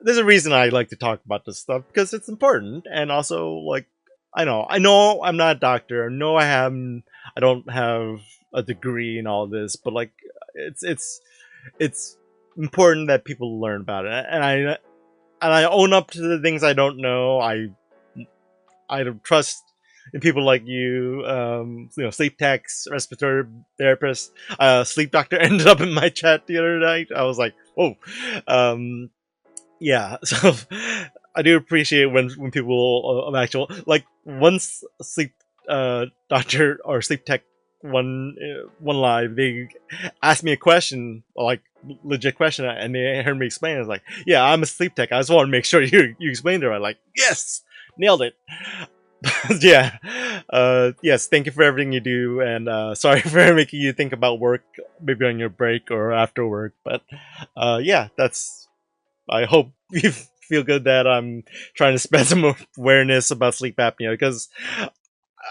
there's a reason I like to talk about this stuff, because it's important, and also like, I know I'm not a doctor. I don't have a degree in all this, but like, it's important that people learn about it, and I own up to the things I don't know. I don't trust and people like you, sleep techs, respiratory therapists, sleep doctor ended up in my chat the other night. I was like, oh, um, yeah. So I do appreciate when people actual like once sleep doctor or sleep tech one live they asked me a question like legit question and they heard me explain. I was like, yeah, I'm a sleep tech. I just want to make sure you explained it right. Like, yes, nailed it. Yeah. Yes, thank you for everything you do, and sorry for making you think about work maybe on your break or after work. But yeah, that's. I hope you feel good that I'm trying to spread some awareness about sleep apnea because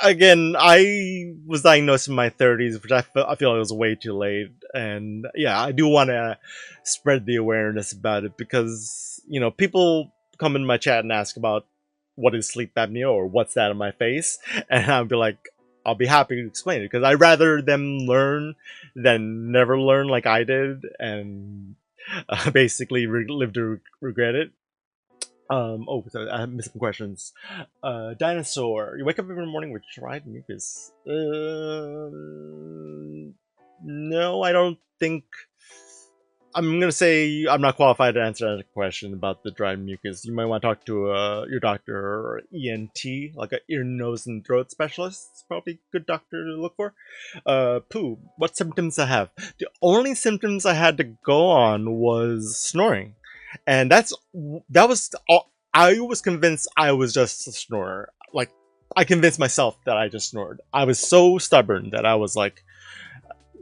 again, I was diagnosed in my 30s, which I feel like was way too late. And yeah, I do want to spread the awareness about it because, people come in my chat and ask about what is sleep apnea or what's that on my face. And I'll be like, I'll be happy to explain it because I'd rather them learn than never learn like I did and basically live to regret it. Oh, so I have missed some questions. Dinosaur. You wake up every morning with dried mucus. No, I don't think. I'm gonna say I'm not qualified to answer that question about the dried mucus. You might want to talk to your doctor or ENT, like a ear, nose, and throat specialist. It's probably a good doctor to look for. Poo. What symptoms I have? The only symptoms I had to go on was snoring, and that was all. I was convinced I was just a snorer. Like I convinced myself that I just snored. I was so stubborn that I was like,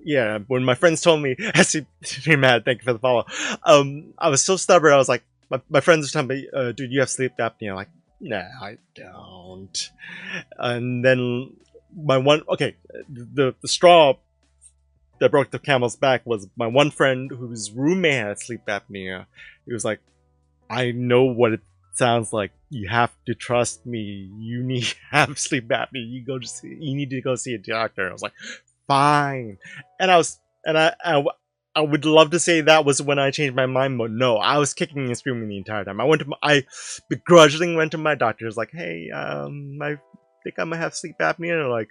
yeah. When my friends told me, actually, mad. Thank you for the follow. I was so stubborn. I was like, my friends were telling me, dude, you have sleep apnea. I'm like, nah, I don't. And then the straw that broke the camel's back was my one friend whose roommate had sleep apnea. He was like, I know what it sounds like. You have to trust me. You need to have sleep apnea. You need to go see a doctor. I was like, fine. And I would love to say that was when I changed my mind, but no, I was kicking and screaming the entire time. I begrudgingly went to my doctor. I was like, hey, I think I might have sleep apnea. And they're like,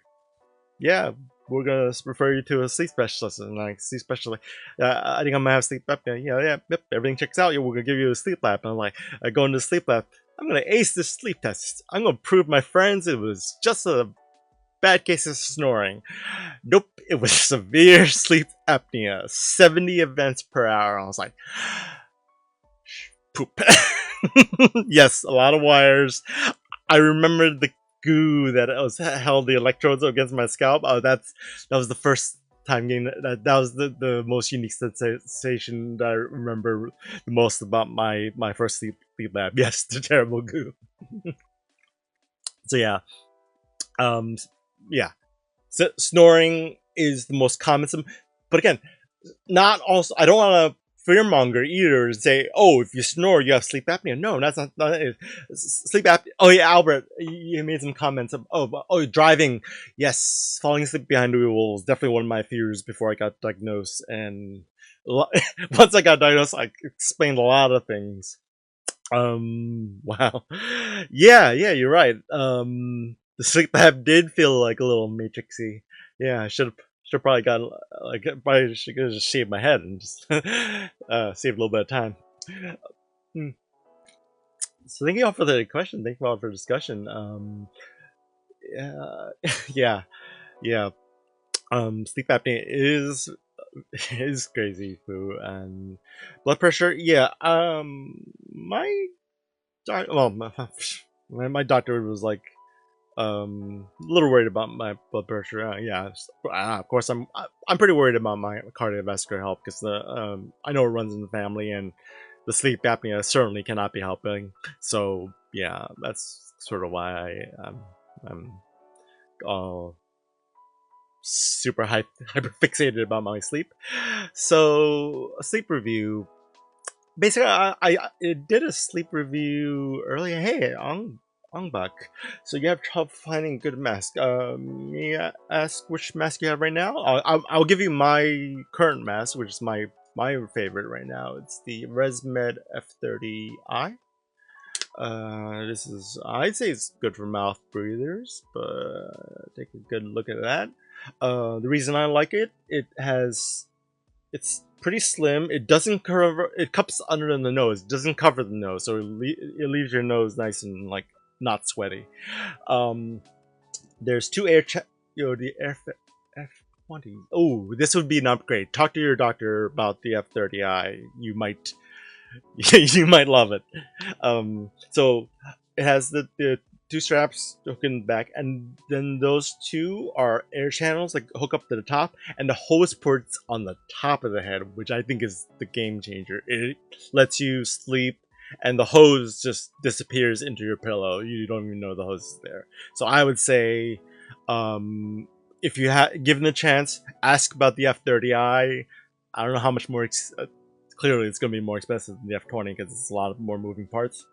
yeah, we're gonna refer you to a sleep specialist. And like, sleep specialist, I think I might have sleep apnea. Yep, everything checks out. Yeah, we're gonna give you a sleep lab. And I'm like, I go into the sleep lab. I'm gonna ace this sleep test. I'm gonna prove my friends it was just a bad case of snoring. Nope, it was severe sleep apnea, 70 events per hour. I was like, poop. Yes, a lot of wires. I remember the goo that held the electrodes against my scalp. That was the first time getting that was the most unique sensation that I remember the most about my first sleep lab. Yes, the terrible goo. So yeah, um, yeah. So snoring is the most common symptom, but again, not also. I don't want to fearmonger either and say, "Oh, if you snore, you have sleep apnea." No, that's not it. Sleep apnea. Oh yeah, Albert, you made some comments. Driving. Yes, falling asleep behind the wheel was definitely one of my fears before I got diagnosed. And once I got diagnosed, I explained a lot of things. Wow. Yeah, you're right. The sleep app did feel like a little matrixy. Yeah, I should probably got like probably should just shave my head and just save a little bit of time. Hmm. So thank you all for the question. Thank you all for the discussion. Yeah, yeah, yeah. Sleep apnea is crazy, Foo, and blood pressure. Yeah. My well, my doctor was like a little worried about my blood pressure. Yeah, of course I'm pretty worried about my cardiovascular health because I know it runs in the family and the sleep apnea certainly cannot be helping. So yeah, that's sort of why I'm all super hyper fixated about my sleep. So a sleep review. Basically, I did a sleep review earlier. Hey, Ongbak. So you have trouble finding a good mask. May I ask which mask you have right now? I'll give you my current mask, which is my favorite right now. It's the ResMed F30i. This is, I'd say it's good for mouth breathers, but take a good look at that. The reason I like it, it's pretty slim. It doesn't cover, it cups under the nose. It doesn't cover the nose, so it leaves your nose nice and like not sweaty. Um, there's two the F20. Oh, this would be an upgrade. Talk to your doctor about the F30i. You might you might love it. So it has the two straps hook in the back, and then those two are air channels like hook up to the top, and the hose ports on the top of the head, which I think is the game changer. It lets you sleep, and the hose just disappears into your pillow. You don't even know the hose is there. So I would say, if you have given the chance, ask about the F30i. I don't know how much more. Clearly, it's going to be more expensive than the F20 because it's a lot of more moving parts.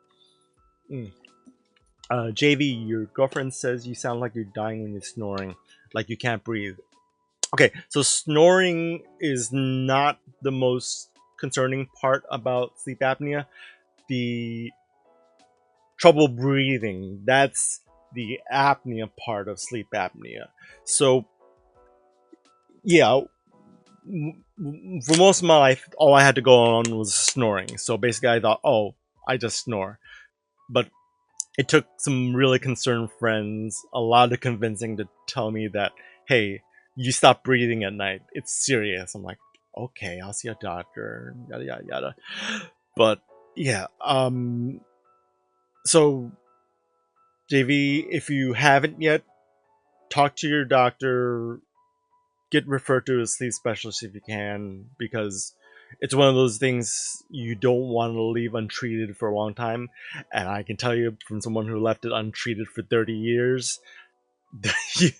JV, your girlfriend says you sound like you're dying when you're snoring, like you can't breathe. Okay, so snoring is not the most concerning part about sleep apnea. The trouble breathing, that's the apnea part of sleep apnea. So, yeah, for most of my life, all I had to go on was snoring. So basically, I thought, oh, I just snore. But it took some really concerned friends a lot of convincing to tell me that, hey, you stop breathing at night. It's serious. I'm like, okay, I'll see a doctor. Yada yada yada. But yeah, so JV, if you haven't yet, talk to your doctor. Get referred to a sleep specialist if you can, because it's one of those things you don't want to leave untreated for a long time. And I can tell you from someone who left it untreated for 30 years,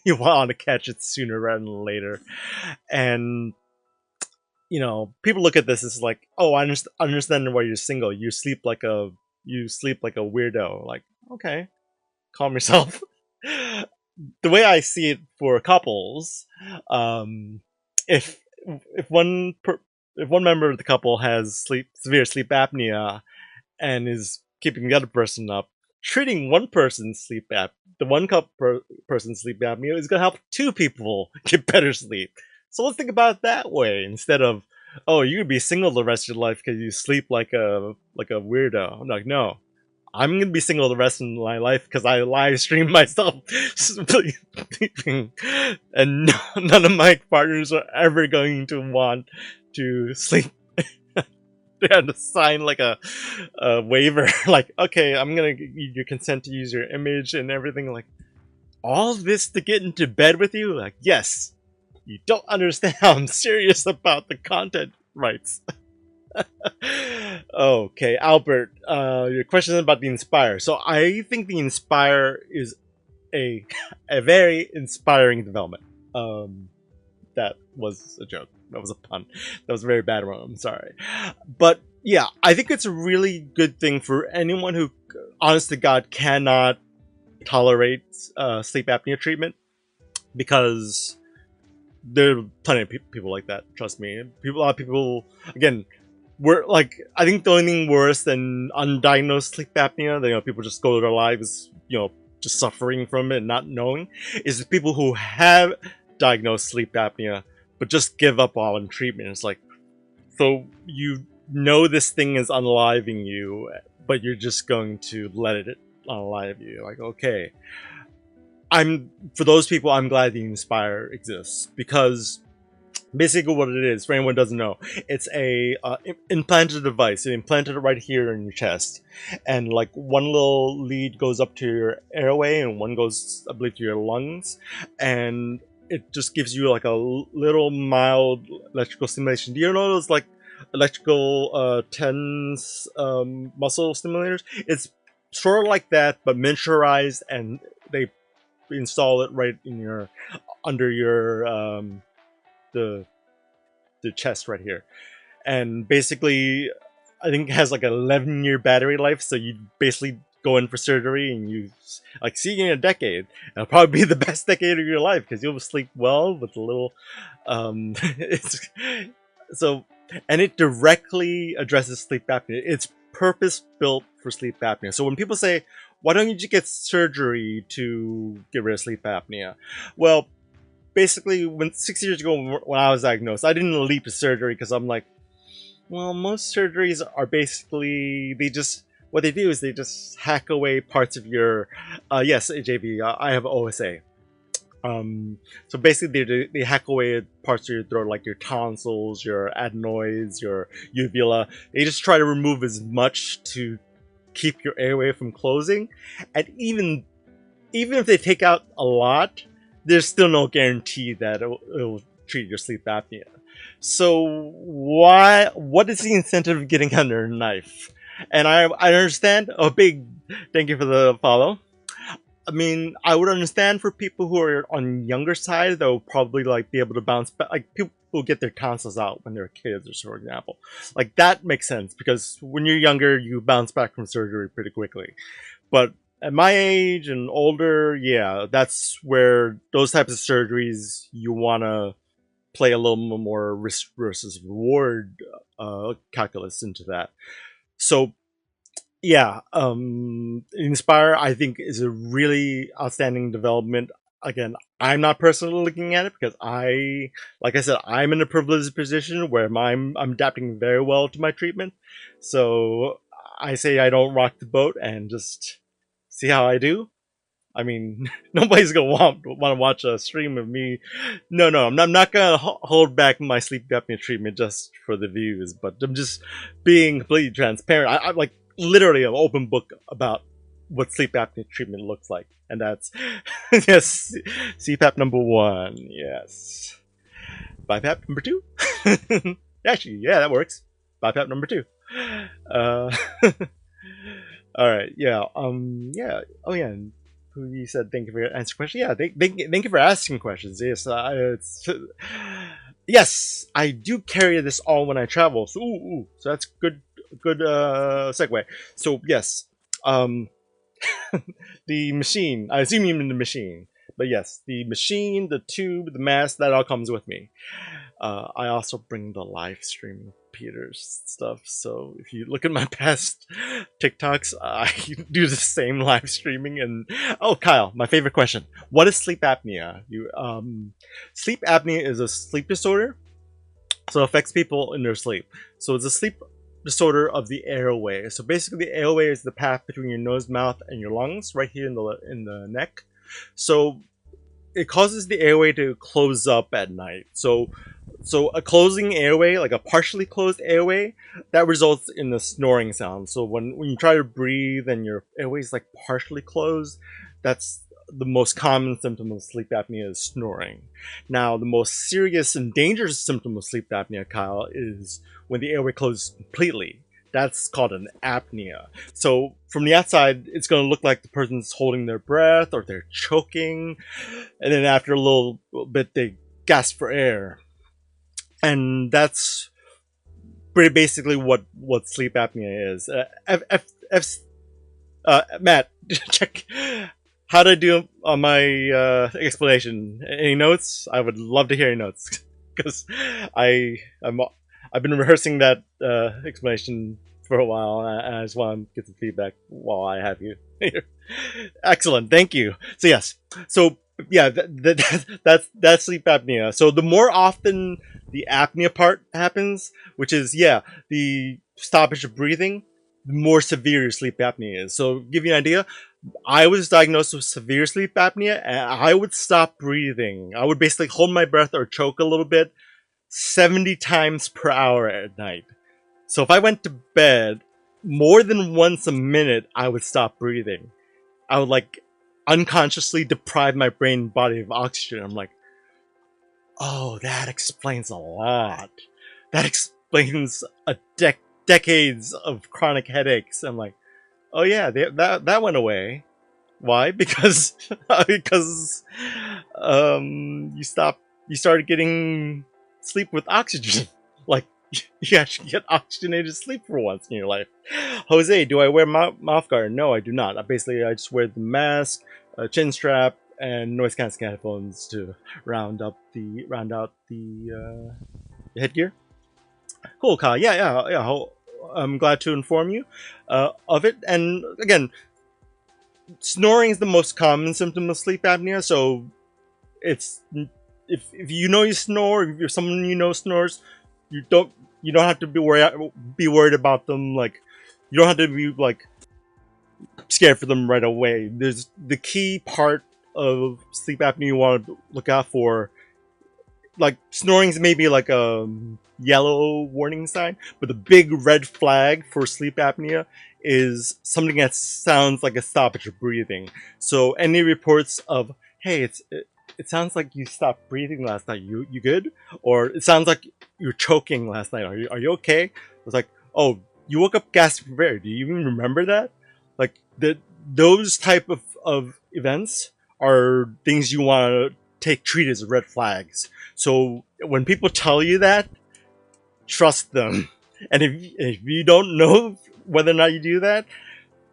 you want to catch it sooner rather than later. And, you know, people look at this as like, oh, I understand why you're single. You sleep like a weirdo. Like, okay, calm yourself. The way I see it for couples, um, if if one member of the couple has severe sleep apnea and is keeping the other person up, treating the one person's sleep apnea is gonna help two people get better sleep. So let's think about it that way instead of, oh, you could be single the rest of your life because you sleep like a weirdo. I'm like, no, I'm gonna be single the rest of my life because I live stream myself sleeping, and none of my partners are ever going to want to sleep. They had to sign like a waiver, like, okay, I'm gonna need your consent to use your image and everything. Like, all this to get into bed with you? Like, yes, you don't understand how I'm serious about the content rights. Okay, Albert, your question is about the Inspire. So I think the Inspire is a very inspiring development. That was a joke. That was a pun. That was a very bad one. I'm sorry. But yeah, I think it's a really good thing for anyone who, honest to God, cannot tolerate sleep apnea treatment, because there are plenty of people like that. Trust me. A lot of people, again, I think the only thing worse than undiagnosed sleep apnea, that, you know, people just go their lives, you know, just suffering from it and not knowing, is the people who have diagnosed sleep apnea but just give up on treatment. It's like, so you know this thing is unaliving you, but you're just going to let it unalive you. Like, okay. For those people, I'm glad the Inspire exists, because basically what it is, for anyone who doesn't know, it's a implanted device. It implanted it right here in your chest, and like one little lead goes up to your airway and one goes, I believe, to your lungs, and it just gives you like a little mild electrical stimulation. Do you know those like electrical TENS muscle stimulators? It's sort of like that, but miniaturized, and they install it right in your under your the chest right here. And basically, I think it has like an 11-year battery life, so you basically go in for surgery and you like see you in a decade. It'll probably be the best decade of your life because you'll sleep well with a little it's so, and it directly addresses sleep apnea. It's purpose built for sleep apnea. So when people say, why don't you just get surgery to get rid of sleep apnea? Well, basically, when 6 years ago when I was diagnosed, I didn't leap to surgery because I'm like, well, most surgeries are basically what they do is they just hack away parts of your yes, AJV, I have OSA. So basically, they hack away parts of your throat, like your tonsils, your adenoids, your uvula. They just try to remove as much to keep your airway from closing. And even if they take out a lot, there's still no guarantee that it'll treat your sleep apnea. So what is the incentive of getting under a knife? And I understand. A big thank you for the follow. I mean, I would understand for people who are on younger side, they'll probably like be able to bounce back. Like people who get their tonsils out when they're kids, or for example, like that makes sense because when you're younger, you bounce back from surgery pretty quickly. But at my age and older, yeah, that's where those types of surgeries you want to play a little more risk versus reward calculus into that. So yeah, Inspire I think is a really outstanding development. Again, I'm not personally looking at it because like I said, I'm in a privileged position where I'm adapting very well to my treatment. So I say I don't rock the boat and just see how I do. I mean, nobody's gonna want to watch a stream of me. No, I'm not gonna hold back my sleep apnea treatment just for the views. But I'm just being completely transparent. I'm like literally an open book about what sleep apnea treatment looks like, and that's yes, CPAP number 1, yes, BiPAP number 2. Actually, yeah, that works. BiPAP number 2. All right, yeah, yeah, oh yeah. You said thank you for answering questions. Yeah, thank you for asking questions. Yes, yes, I do carry this all when I travel. So, so that's good segue. So yes, the machine. I assume you mean the machine, but yes, the machine, the tube, the mask, that all comes with me. I also bring the live stream Peter's stuff. So if you look at my past TikToks, I do the same live streaming. And oh, Kyle, my favorite question: what is sleep apnea? Sleep apnea is a sleep disorder, so it affects people in their sleep. So it's a sleep disorder of the airway. So basically, the airway is the path between your nose, mouth, and your lungs, right here in the neck. So it causes the airway to close up at night. So a closing airway, like a partially closed airway, that results in the snoring sound. So when you try to breathe and your airway is like partially closed, that's the most common symptom of sleep apnea is snoring. Now, the most serious and dangerous symptom of sleep apnea, Kyle, is when the airway closes completely. That's called an apnea. So from the outside, it's going to look like the person's holding their breath or they're choking. And then after a little bit, they gasp for air. And that's pretty basically what sleep apnea is. Matt, check. How did I do on my explanation? Any notes? I would love to hear your notes. Because I've been rehearsing that explanation for a while, and I just want to get some feedback while I have you here. Excellent, thank you. So yes, so yeah, that's sleep apnea. So the more often the apnea part happens, which is the stoppage of breathing, the more severe your sleep apnea is. So give you an idea, I was diagnosed with severe sleep apnea, and I would stop breathing. I would basically hold my breath or choke a little bit 70 times per hour at night. So if I went to bed, more than once a minute, I would stop breathing. I would like unconsciously deprive my brain and body of oxygen. I'm like, oh, that explains a lot. That explains decades of chronic headaches. I'm like, oh yeah, that went away. Why? Because you started getting sleep with oxygen. Like, you actually get oxygenated sleep for once in your life. Jose, do I wear mouth guard? No, I do not. I just wear the mask, a chin strap, and noise canceling headphones to round out the headgear. Cool, Kyle. Yeah. I'm glad to inform you of it. And again, snoring is the most common symptom of sleep apnea. So it's if you know you snore, if you're someone you know snores, you don't you don't have to be worried about them. Like you don't have to be like scared for them right away. There's the key part of sleep apnea you want to look out for. Like snoring is maybe like a yellow warning sign, but the big red flag for sleep apnea is something that sounds like a stoppage of breathing. So any reports of hey, it sounds like you stopped breathing last night. You good? Or it sounds like you're choking last night. Are you okay? It's like, oh, you woke up gasping for air. Do you even remember that? Like those type of events are things you want to treat as red flags. So when people tell you that, trust them. And if you don't know whether or not you do that,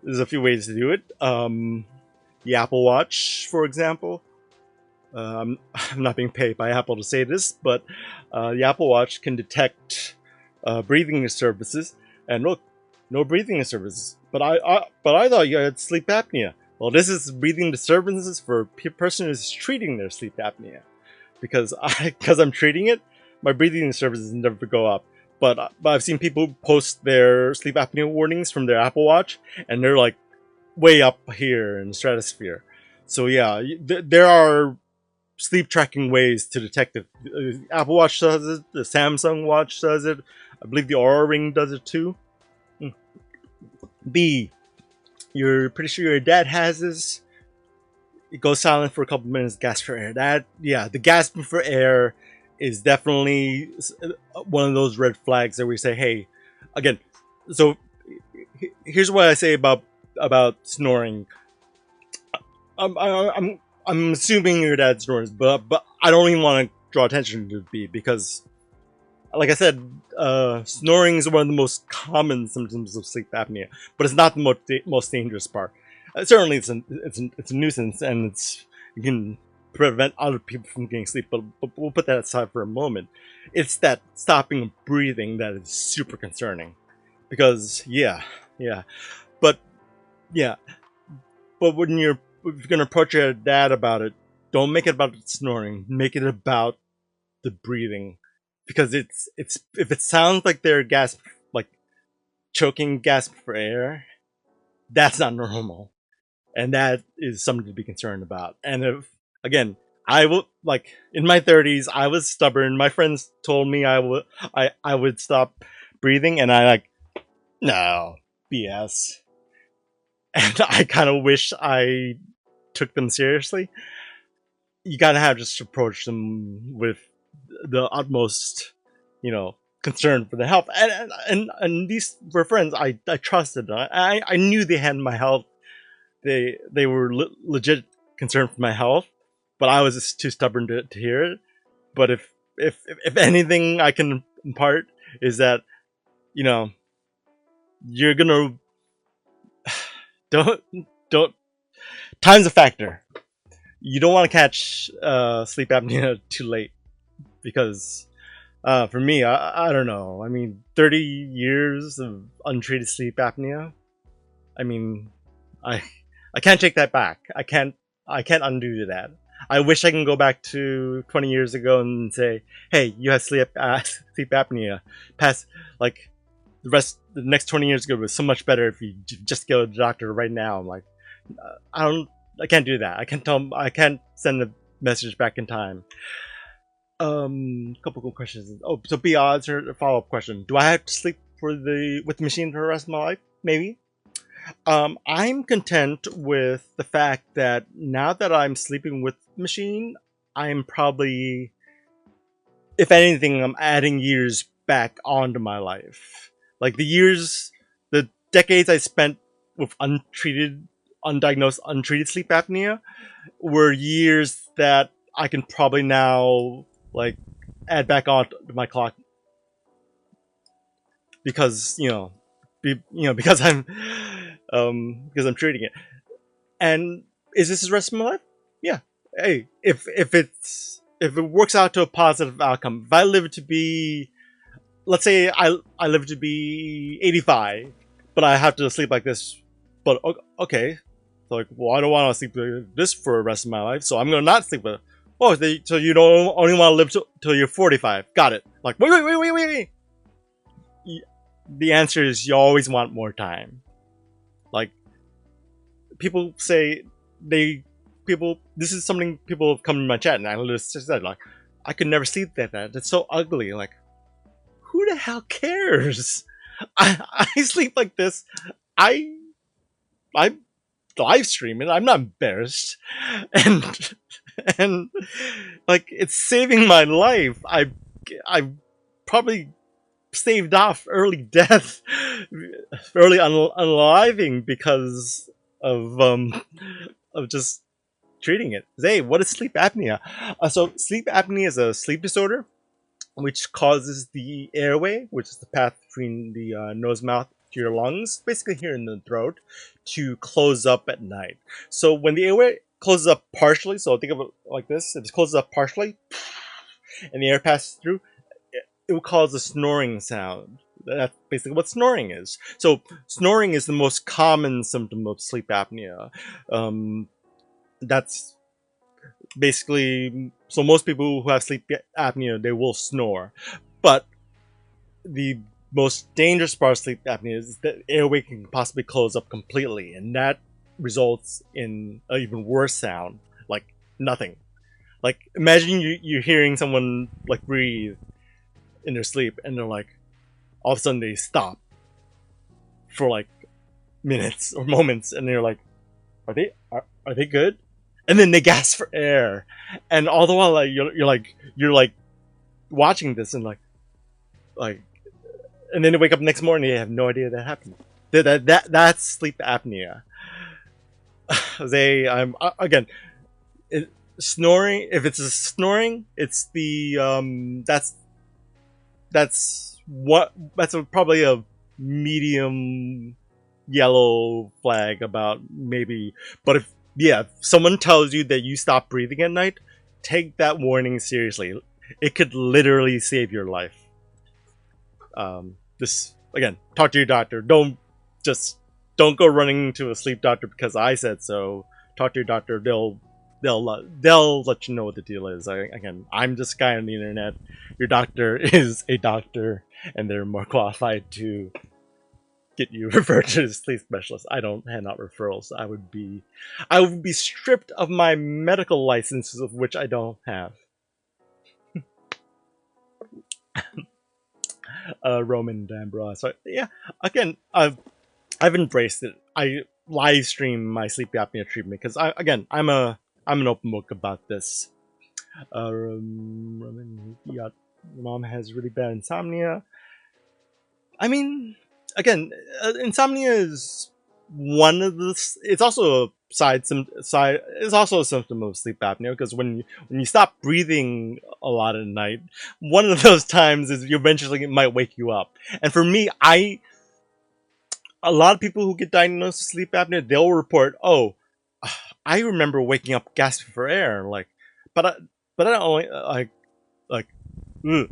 there's a few ways to do it. The Apple Watch, for example. I'm not being paid by Apple to say this, but the Apple Watch can detect breathing disturbances. And look, no breathing disturbances. But I thought you had sleep apnea. Well, this is breathing disturbances for a person who's treating their sleep apnea. Because I'm treating it, my breathing disturbances never go up. But I've seen people post their sleep apnea warnings from their Apple Watch, and they're like way up here in the stratosphere. So yeah, there are sleep tracking ways to detect it. The Apple Watch does it. The Samsung Watch does it. I believe the Aura Ring does it too. B, you're pretty sure your dad has this. It goes silent for a couple minutes, gasp for air. The gasping for air is definitely one of those red flags that we say, hey, again. So here's what I say about snoring. I'm assuming your dad snores, but I don't even want to draw attention to B because, like I said, snoring is one of the most common symptoms of sleep apnea, but it's not the most dangerous part. Certainly, it's a nuisance, and you can prevent other people from getting sleep. But we'll put that aside for a moment. It's that stopping breathing that is super concerning, because but when if you're gonna approach your dad about it, don't make it about snoring. Make it about the breathing, because it's if it sounds like they're choking gasp for air, that's not normal. And that is something to be concerned about. And if again, I will in my 30s, I was stubborn. My friends told me I would stop breathing, and no BS. And I kind of wish I took them seriously. You gotta have just approach them with the utmost, concern for the health. And these were friends I trusted. I knew they had my health. They were legit concerned for my health, but I was just too stubborn to hear it. But if anything I can impart is that, you're gonna don't time's a factor. You don't want to catch sleep apnea too late, because for me, I don't know. I mean, 30 years of untreated sleep apnea. I mean, I can't take that back. I can't undo that. I wish I can go back to 20 years ago and say, hey, you had sleep apnea. The next 20 years ago was so much better if you just go to the doctor right now. I'm like, I can't do that. I can't send the message back in time. Couple of questions. Oh, so B, I'll answer a follow-up question. Do I have to sleep with the machine for the rest of my life? Maybe. I'm content with the fact that now that I'm sleeping with the machine, I'm probably, if anything, I'm adding years back onto my life. Like the decades I spent with undiagnosed, untreated sleep apnea were years that I can probably now add back on to my clock, because because I'm treating it. And is this the rest of my life? Yeah. Hey, if it works out to a positive outcome, if I live to be let's say I live to be 85, but I have to sleep like this. But okay, so like, well, I don't want to sleep like this for the rest of my life, so I'm gonna not sleep. Oh, so you don't only want to live till you're 45? Got it. Like, wait. The answer is you always want more time. Like, people say they people. This is something people have come to my chat and I just said like, I could never sleep like that. That's so ugly. Like, who the hell cares? I sleep like this. I I live stream it. I'm not embarrassed, and and like it's saving my life. I probably saved off early death, early unaliving because of just treating it. Hey, what is sleep apnea? So sleep apnea is a sleep disorder which causes the airway, which is the path between the nose, mouth to your lungs, basically here in the throat, to close up at night. So when the airway closes up partially, so think of it like this: if it closes up partially, and the air passes through, it will cause a snoring sound. That's basically what snoring is. So snoring is the most common symptom of sleep apnea. That's basically, so most people who have sleep apnea, they will snore, but the most dangerous part of sleep apnea is that airway can possibly close up completely, and that results in an even worse sound, like nothing. Like, imagine you're hearing someone like breathe in their sleep, and they're like, all of a sudden they stop for like minutes or moments, and they're like, are they good? And then they gasp for air, and all the while like you're like watching this and like, and then they wake up next morning and they have no idea that happened. That's sleep apnea. I'm again, snoring. If it's a snoring, it's the that's probably a medium yellow flag about maybe. But if someone tells you that you stop breathing at night, take that warning seriously. It could literally save your life. This again, talk to your doctor. Don't go running to a sleep doctor because I said so. Talk to your doctor. They'll let you know what the deal is. I'm just a guy on the internet. Your doctor is a doctor, and they're more qualified to get you referred to a sleep specialist. I don't hand out referrals. I would be stripped of my medical licenses, of which I don't have. Roman Dambra. So yeah, again, I've embraced it. I live stream my sleep apnea treatment because I'm an open book about this. Roman, mom has really bad insomnia. I mean, again, insomnia is one of the. It's also a side. It's also a symptom of sleep apnea because when you stop breathing a lot at night, one of those times is you eventually it might wake you up. And for me, a lot of people who get diagnosed with sleep apnea, they'll report, "Oh, I remember waking up gasping for air." Like, but I don't only like. Ugh.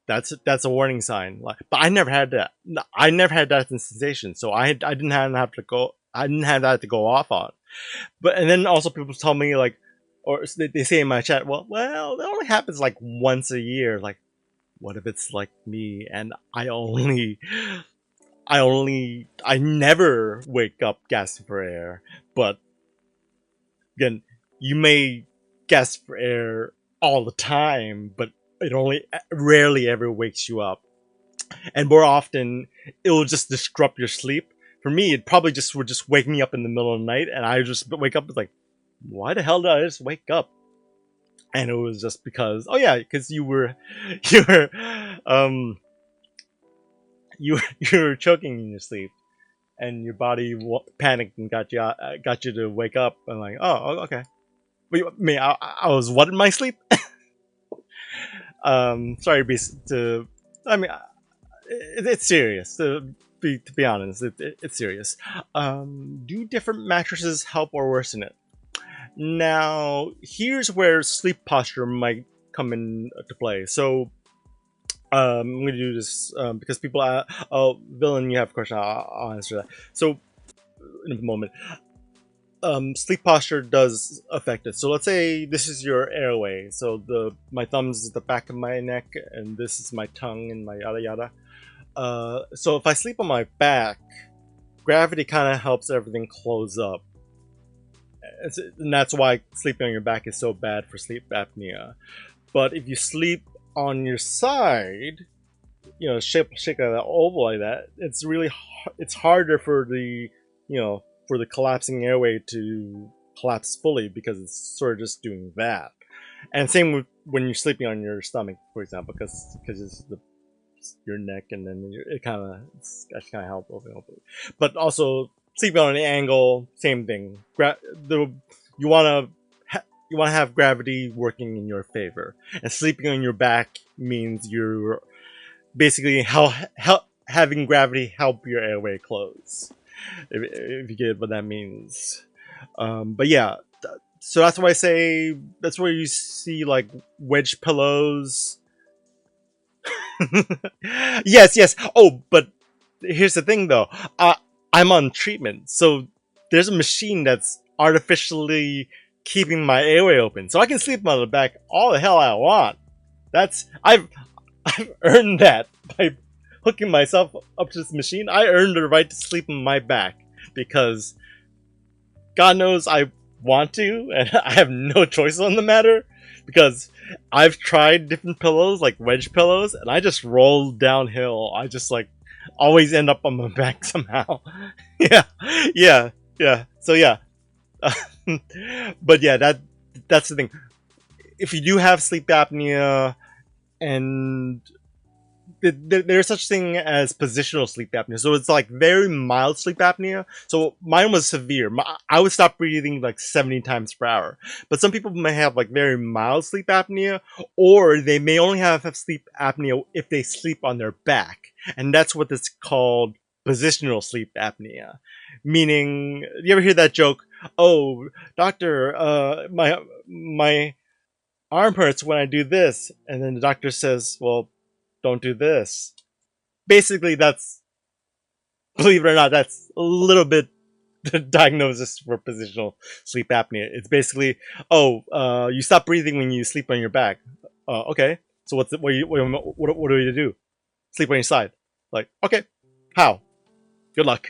That's a warning sign. Like, but I never had that. I never had that sensation, so I didn't have to go. I didn't have that to go off on. But and then also people tell me like, or they say in my chat, well, that only happens like once a year. Like, what if it's like me and I never wake up gasping for air. But again, you may gasp for air all the time, but it only rarely ever wakes you up. And more often, it will just disrupt your sleep. For me, it probably would just wake me up in the middle of the night, and I just wake up like, why the hell did I just wake up? And it was just because, oh yeah, because you were you were choking in your sleep, and your body panicked and got you to wake up. And like, oh, okay. Wait, I was what in my sleep? Sorry, I mean, it's serious. To be honest, it's serious. Do different mattresses help or worsen it? Now, here's where sleep posture might come into play. So, I'm gonna do this because people. Oh, villain, you have a question. I'll answer that. So in a moment. Sleep posture does affect it. So let's say this is your airway. So the my thumbs is the back of my neck, and this is my tongue and my yada yada. So if I sleep on my back, gravity kind of helps everything close up, and that's why sleeping on your back is so bad for sleep apnea. But if you sleep on your side, shake an oval like that, it's really it's harder for the for the collapsing airway to collapse fully because it's sort of just doing that. And same with when you're sleeping on your stomach, for example, because it's your neck, and then it kind of help hopefully. But also sleeping on an angle, same thing. You want to you want to have gravity working in your favor, and sleeping on your back means you're basically having gravity help your airway close. If you get what that means. But yeah, so that's why I say that's where you see like wedge pillows. Yes, yes. Oh, but here's the thing though. I'm on treatment, so there's a machine that's artificially keeping my airway open, so I can sleep on the back all the hell I want. That's I've earned that by hooking myself up to this machine. I earned the right to sleep on my back because God knows I want to, and I have no choice on the matter because I've tried different pillows, like wedge pillows, and I just roll downhill. I just like always end up on my back somehow. Yeah, yeah, yeah. So yeah, but yeah, that's the thing. If you do have sleep apnea and there's such thing as positional sleep apnea. So it's like very mild sleep apnea. So mine was severe. I would stop breathing like 70 times per hour. But some people may have like very mild sleep apnea, or they may only have sleep apnea if they sleep on their back. And that's what it's called, positional sleep apnea. Meaning, you ever hear that joke? Oh, doctor, my arm hurts when I do this. And then the doctor says, well, don't do this. Basically, that's, believe it or not, that's a little bit the diagnosis for positional sleep apnea. It's basically, you stop breathing when you sleep on your back. Okay. So what do you do? Sleep on your side. Like, okay. How? Good luck.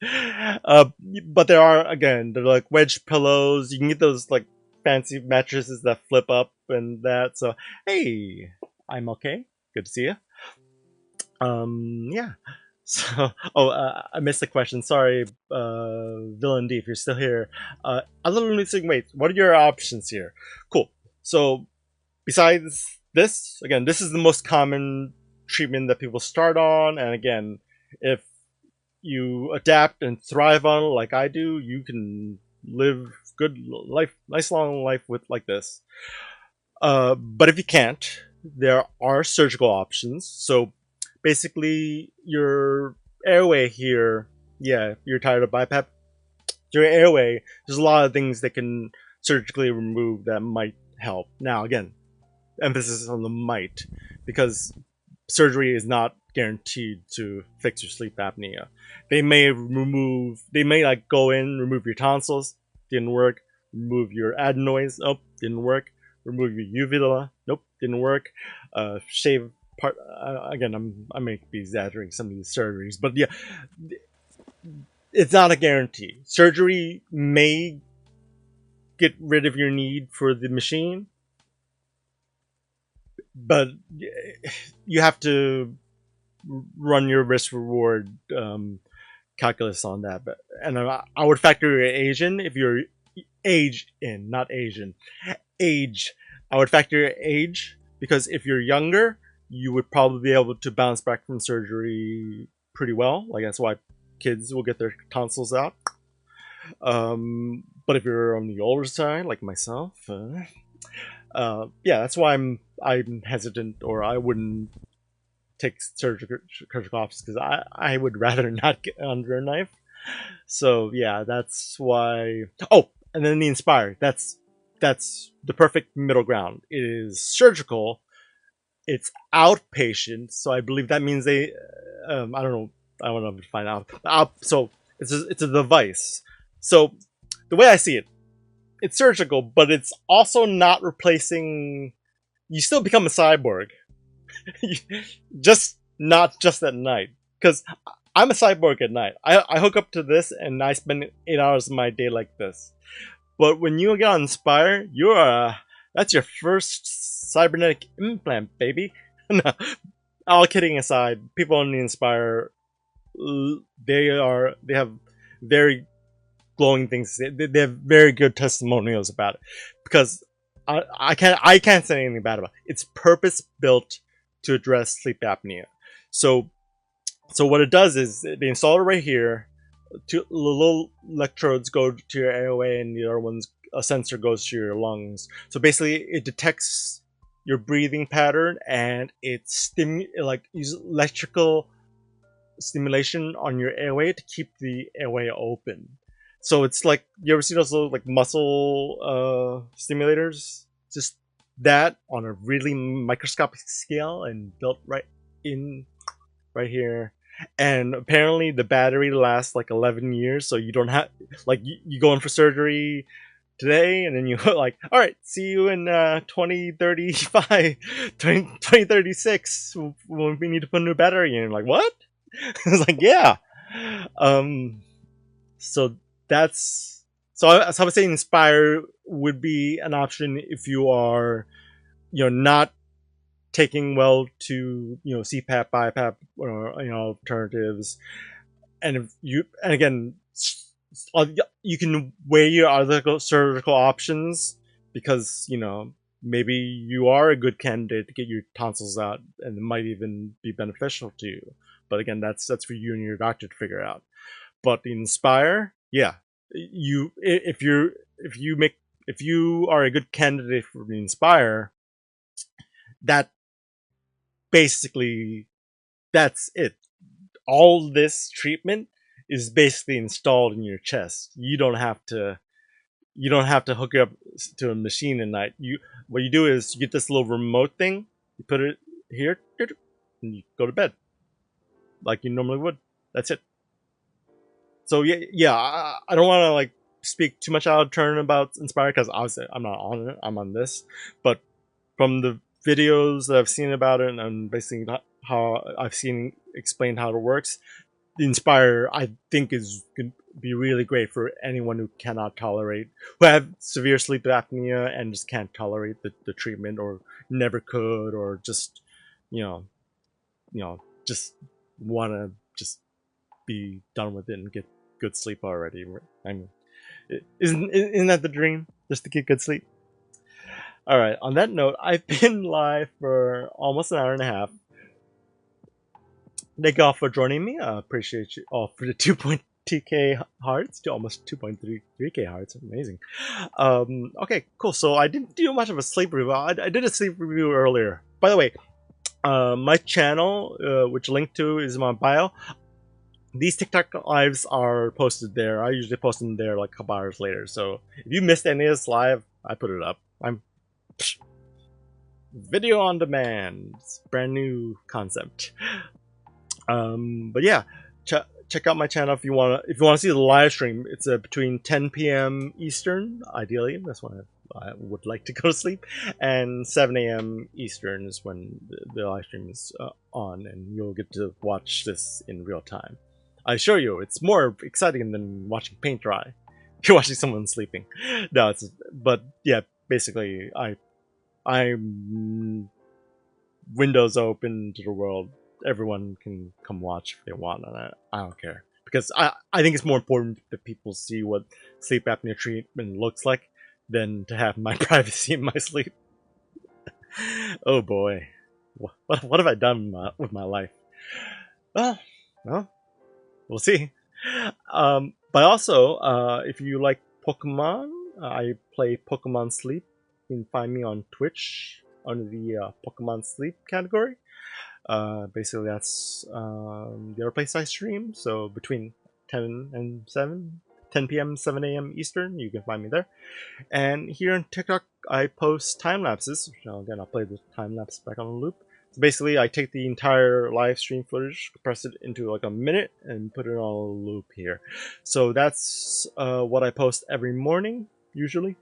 But there are, again, they're like wedge pillows. You can get those like fancy mattresses that flip up and that. So, hey, I'm okay. Good to see you. Yeah. So, I missed the question. Sorry, Villain D, if you're still here. A little missing. Wait, what are your options here? Cool. So, besides this, again, this is the most common treatment that people start on, and again, if you adapt and thrive on it like I do, you can live good life, nice long life with like this. But if you can't, there are surgical options. So basically, your airway here, yeah, you're tired of BiPAP. Your airway, there's a lot of things that can surgically remove that might help. Now, again, emphasis on the might, because surgery is not guaranteed to fix your sleep apnea. They may like go in, remove your tonsils, didn't work. Remove your adenoids, nope, didn't work. Remove your uvula, nope, didn't work. Shave part. Again, I may be exaggerating some of these surgeries, but yeah, it's not a guarantee. Surgery may get rid of your need for the machine, but you have to run your risk reward calculus on that. But and I would factor your age in. If you're age in, not Asian, age. I would factor your age because if you're younger, you would probably be able to bounce back from surgery pretty well. Like that's why kids will get their tonsils out. But if you're on the older side, like myself, yeah, that's why I'm hesitant, or I wouldn't take surgical options because I would rather not get under a knife. So yeah, that's why. Oh, and then the Inspire. That's the perfect middle ground. It is surgical It's outpatient, so I believe that means they. I don't know. I don't know if to find out. So it's a device. So the way I see it, it's surgical, but it's also not replacing. You still become a cyborg, just not just at night. Because I'm a cyborg at night. I hook up to this and I spend 8 hours of my day like this. But when you get on Inspire, that's your first cybernetic implant, baby. No, all kidding aside, people on the Inspire, they have very glowing things to say. They have very good testimonials about it because I can't say anything bad about it. It's purpose built to address sleep apnea. So what it does is they install it right here. Two little electrodes go to your airway, and the other one's a sensor goes to your lungs. So basically, it detects your breathing pattern, and it uses electrical stimulation on your airway to keep the airway open. So it's like, you ever see those little like muscle stimulators? Just that on a really microscopic scale and built right here. And apparently the battery lasts like 11 years, so you don't have like you go in for surgery today, and then you like, all right, see you in 2035, 2036 when we need to put a new battery in. Like, what? It's like, yeah. So that's so I would say Inspire would be an option if you are, not taking well to, CPAP, BiPAP, or alternatives. And if you, and again, you can weigh your other surgical options, because maybe you are a good candidate to get your tonsils out, and it might even be beneficial to you. But again, that's for you and your doctor to figure out. But the Inspire, yeah, if you are a good candidate for the Inspire, that basically, that's it. All this treatment is basically installed in your chest. You don't have to hook it up to a machine at night. What you do is you get this little remote thing, you put it here, and you go to bed like you normally would. That's it. So yeah, I don't want to like speak too much out of turn about Inspire, because obviously I'm not on it. I'm on this, but from the videos that I've seen about it, and basically how I've seen explained how it works, the Inspire, I think, is going to be really great for anyone who who have severe sleep apnea and just can't tolerate the treatment, or never could, or just, you just want to just be done with it and get good sleep already. I mean, isn't that the dream? Just to get good sleep? All right. On that note, I've been live for almost an hour and a half. Thank you all for joining me. I appreciate you all for the 2.2k hearts to almost 2.33k hearts. Amazing. Okay, cool. So I didn't do much of a sleep review. I did a sleep review earlier. By the way, my channel, which link to is in my bio. These TikTok lives are posted there. I usually post them there like a couple hours later. So if you missed any of this live, I put it up. Video on demand. It's a brand new concept. But yeah, check out my channel if you want to see the live stream. It's between 10 p.m. Eastern, ideally. That's when I would like to go to sleep, and 7 a.m. Eastern is when the live stream is on, and you'll get to watch this in real time. I assure you, it's more exciting than watching paint dry. You're watching someone sleeping. No, but yeah, basically, I'm windows open to the world. Everyone can come watch if they want, and I don't care, because I think it's more important that people see what sleep apnea treatment looks like than to have my privacy in my sleep. Oh boy, what have I done with my life? Well, we'll see. But also, if you like Pokemon, I play Pokemon Sleep. You can find me on Twitch under the Pokemon Sleep category. Basically, that's the other place I stream. So between 10 and 10 p.m., 7 a.m. Eastern, you can find me there. And here on TikTok, I post time lapses. Again, I'll play the time lapse back on the loop. So basically, I take the entire live stream footage, compress it into like a minute, and put it on a loop here. So that's what I post every morning, usually.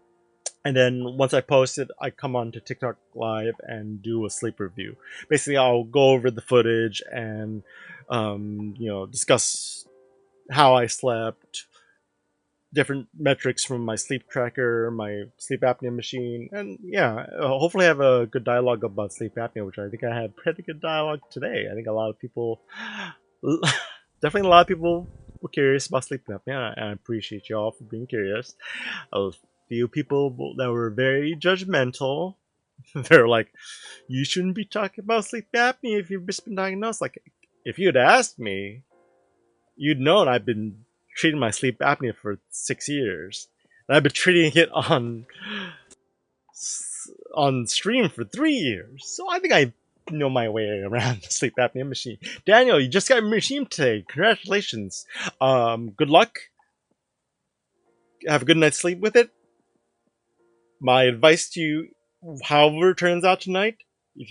And then once I post it, I come on to TikTok Live and do a sleep review. Basically, I'll go over the footage and, discuss how I slept, different metrics from my sleep tracker, my sleep apnea machine, and yeah, hopefully I have a good dialogue about sleep apnea, which I think I had pretty good dialogue today. I think a lot of people, definitely a lot of people were curious about sleep apnea, and I appreciate y'all for being curious. A few people that were very judgmental. They're like, you shouldn't be talking about sleep apnea if you've just been diagnosed. Like, if you'd asked me, you'd known I've been treating my sleep apnea for 6 years, and I've been treating it on stream for 3 years. So I think I know my way around the sleep apnea machine. Daniel, you just got your machine today. Congratulations. Good luck. Have a good night's sleep with it. My advice to you, however it turns out tonight, if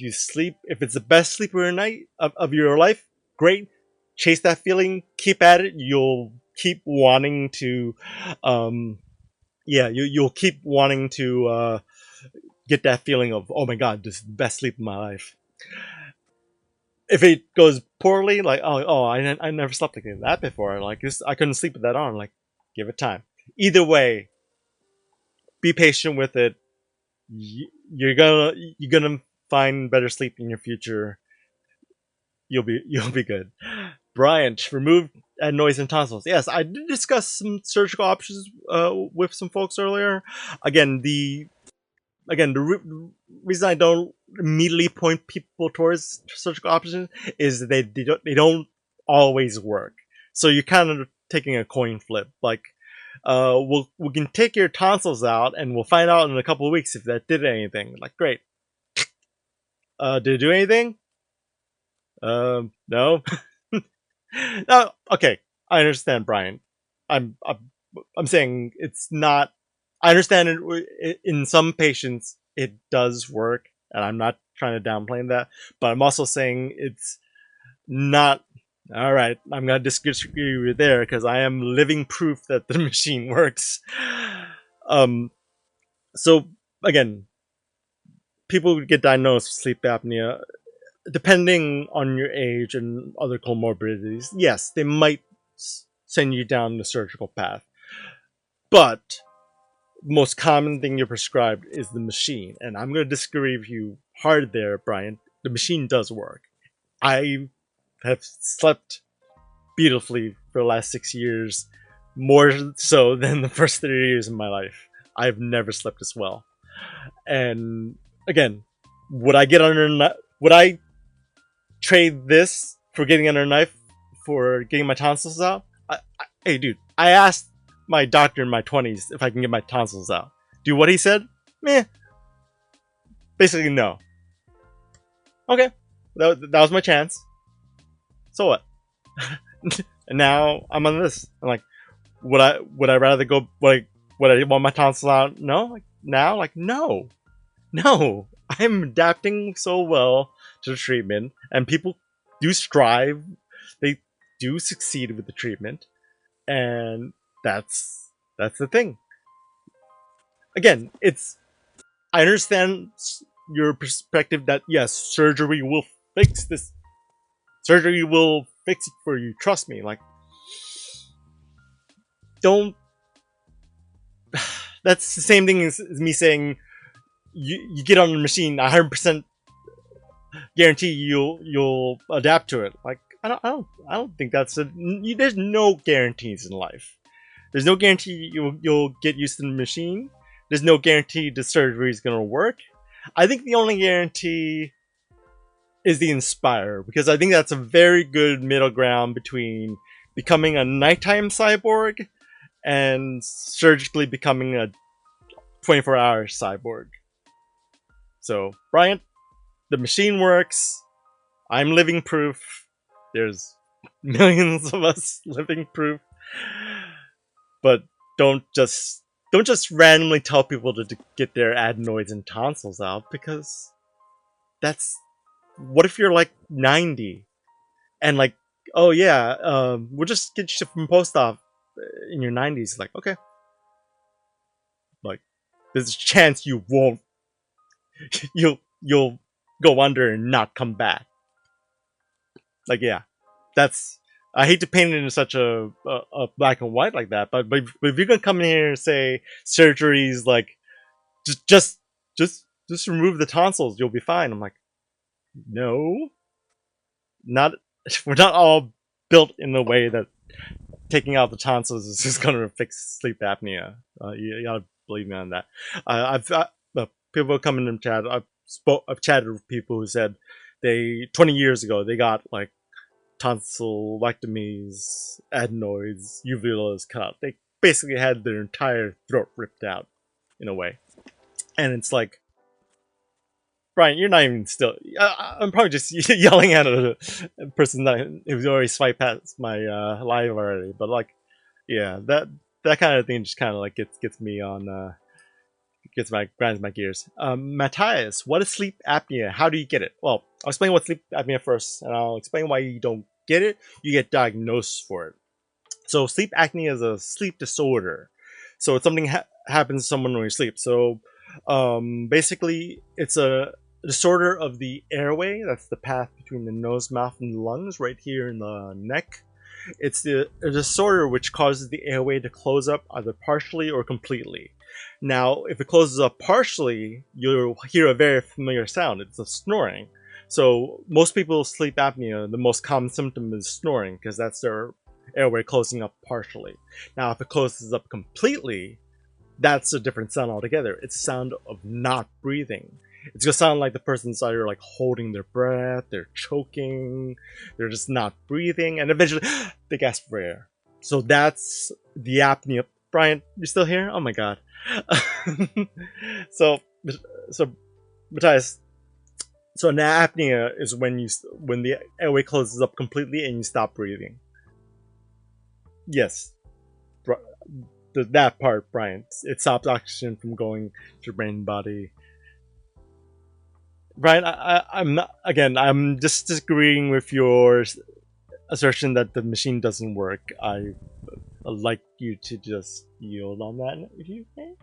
it's the best sleep of your night of your life, great. Chase that feeling, keep at it. You'll keep wanting to, you'll keep wanting to get that feeling of, oh my god, this is the best sleep of my life. If it goes poorly, like, I never slept like that before. Like this, I couldn't sleep with that on. Like, give it time. Either way, be patient with it. You're gonna find better sleep in your future. You'll be good. Bryant, removed adenoids and tonsils. Yes, I did discuss some surgical options with some folks earlier. Again, the reason I don't immediately point people towards surgical options is that they don't always work. So you're kind of taking a coin flip. Like, we can take your tonsils out, and we'll find out in a couple of weeks if that did anything. Like, great. Did it do anything? No. No. Okay, I understand, Brian. I'm saying it's not. I understand it, in some patients it does work, and I'm not trying to downplay that. But I'm also saying it's not. All right, I'm gonna disagree with you there because I am living proof that the machine works. So again, people who get diagnosed with sleep apnea, depending on your age and other comorbidities, yes, they might send you down the surgical path. But the most common thing you're prescribed is the machine. And I'm going to disagree with you hard there, Brian. The machine does work. I have slept beautifully for the last 6 years, more so than the first 30 years of my life. I've never slept as well. And again, would I trade this for getting under a knife for getting my tonsils out? Hey, dude, I asked my doctor in my 20s if I can get my tonsils out. Do what he said? Meh. Basically, no. Okay, that was my chance. So what? And now I'm on this. I'm like, would I rather go? Would I want my tonsils out? No. Like now, like no. I'm adapting so well to the treatment, and people do strive. They do succeed with the treatment, and that's the thing. Again, I understand your perspective that yes, surgery will fix this. Surgery will fix it for you. Trust me. Like, don't. That's the same thing as me saying you get on the machine, 100% guarantee you'll adapt to it. Like, I don't think there's no guarantees in life. There's no guarantee you'll get used to the machine. There's no guarantee the surgery is gonna work. I think the only guarantee is the Inspire, because I think that's a very good middle ground between becoming a nighttime cyborg and surgically becoming a 24-hour cyborg. So, Bryant, the machine works. I'm living proof. There's millions of us living proof. But don't just randomly tell people to get their adenoids and tonsils out, because that's what if you're like 90 and like, oh yeah, we'll just get you from post op in your 90s. Like, okay, like there's a chance you won't, you'll go under and not come back. Like, yeah, that's. I hate to paint it in such a black and white like that, but if you're gonna come in here and say surgeries like just just just remove the tonsils, you'll be fine. I'm like, no, not. We're not all built in a way that taking out the tonsils is just gonna fix sleep apnea. You gotta believe me on that. People come in and chat. I've chatted with people who said they 20 years ago they got like tonsillectomies, adenoids, uvulas cut out. They basically had their entire throat ripped out in a way, and it's like, Brian, you're not even still. I'm probably just yelling at a person that who's already swiped past my live already. But like, yeah, that kind of thing just kind of like gets me on. Grinds my gears. Matthias, what is sleep apnea? How do you get it? Well, I'll explain what sleep apnea first, and I'll explain why you don't get it. You get diagnosed for it. So sleep apnea is a sleep disorder. So it's something happens to someone when you sleep. So basically, it's a disorder of the airway. That's the path between the nose, mouth, and the lungs, right here in the neck. It's a disorder which causes the airway to close up either partially or completely. Now, if it closes up partially, you'll hear a very familiar sound. It's a snoring. So most people with sleep apnea, the most common symptom is snoring because that's their airway closing up partially. Now, if it closes up completely, that's a different sound altogether. It's a sound of not breathing. It's gonna sound like the person's either like holding their breath, they're choking, they're just not breathing, and eventually they gasp for air. So that's the apnea. Brian, you still here? Oh my god. so Matthias, so an apnea is when the airway closes up completely and you stop breathing. Yes, that part, Brian. It stops oxygen from going to your brain and body. Brian, I'm not. Again, I'm just disagreeing with your assertion that the machine doesn't work. I'd like you to just yield on that if you can.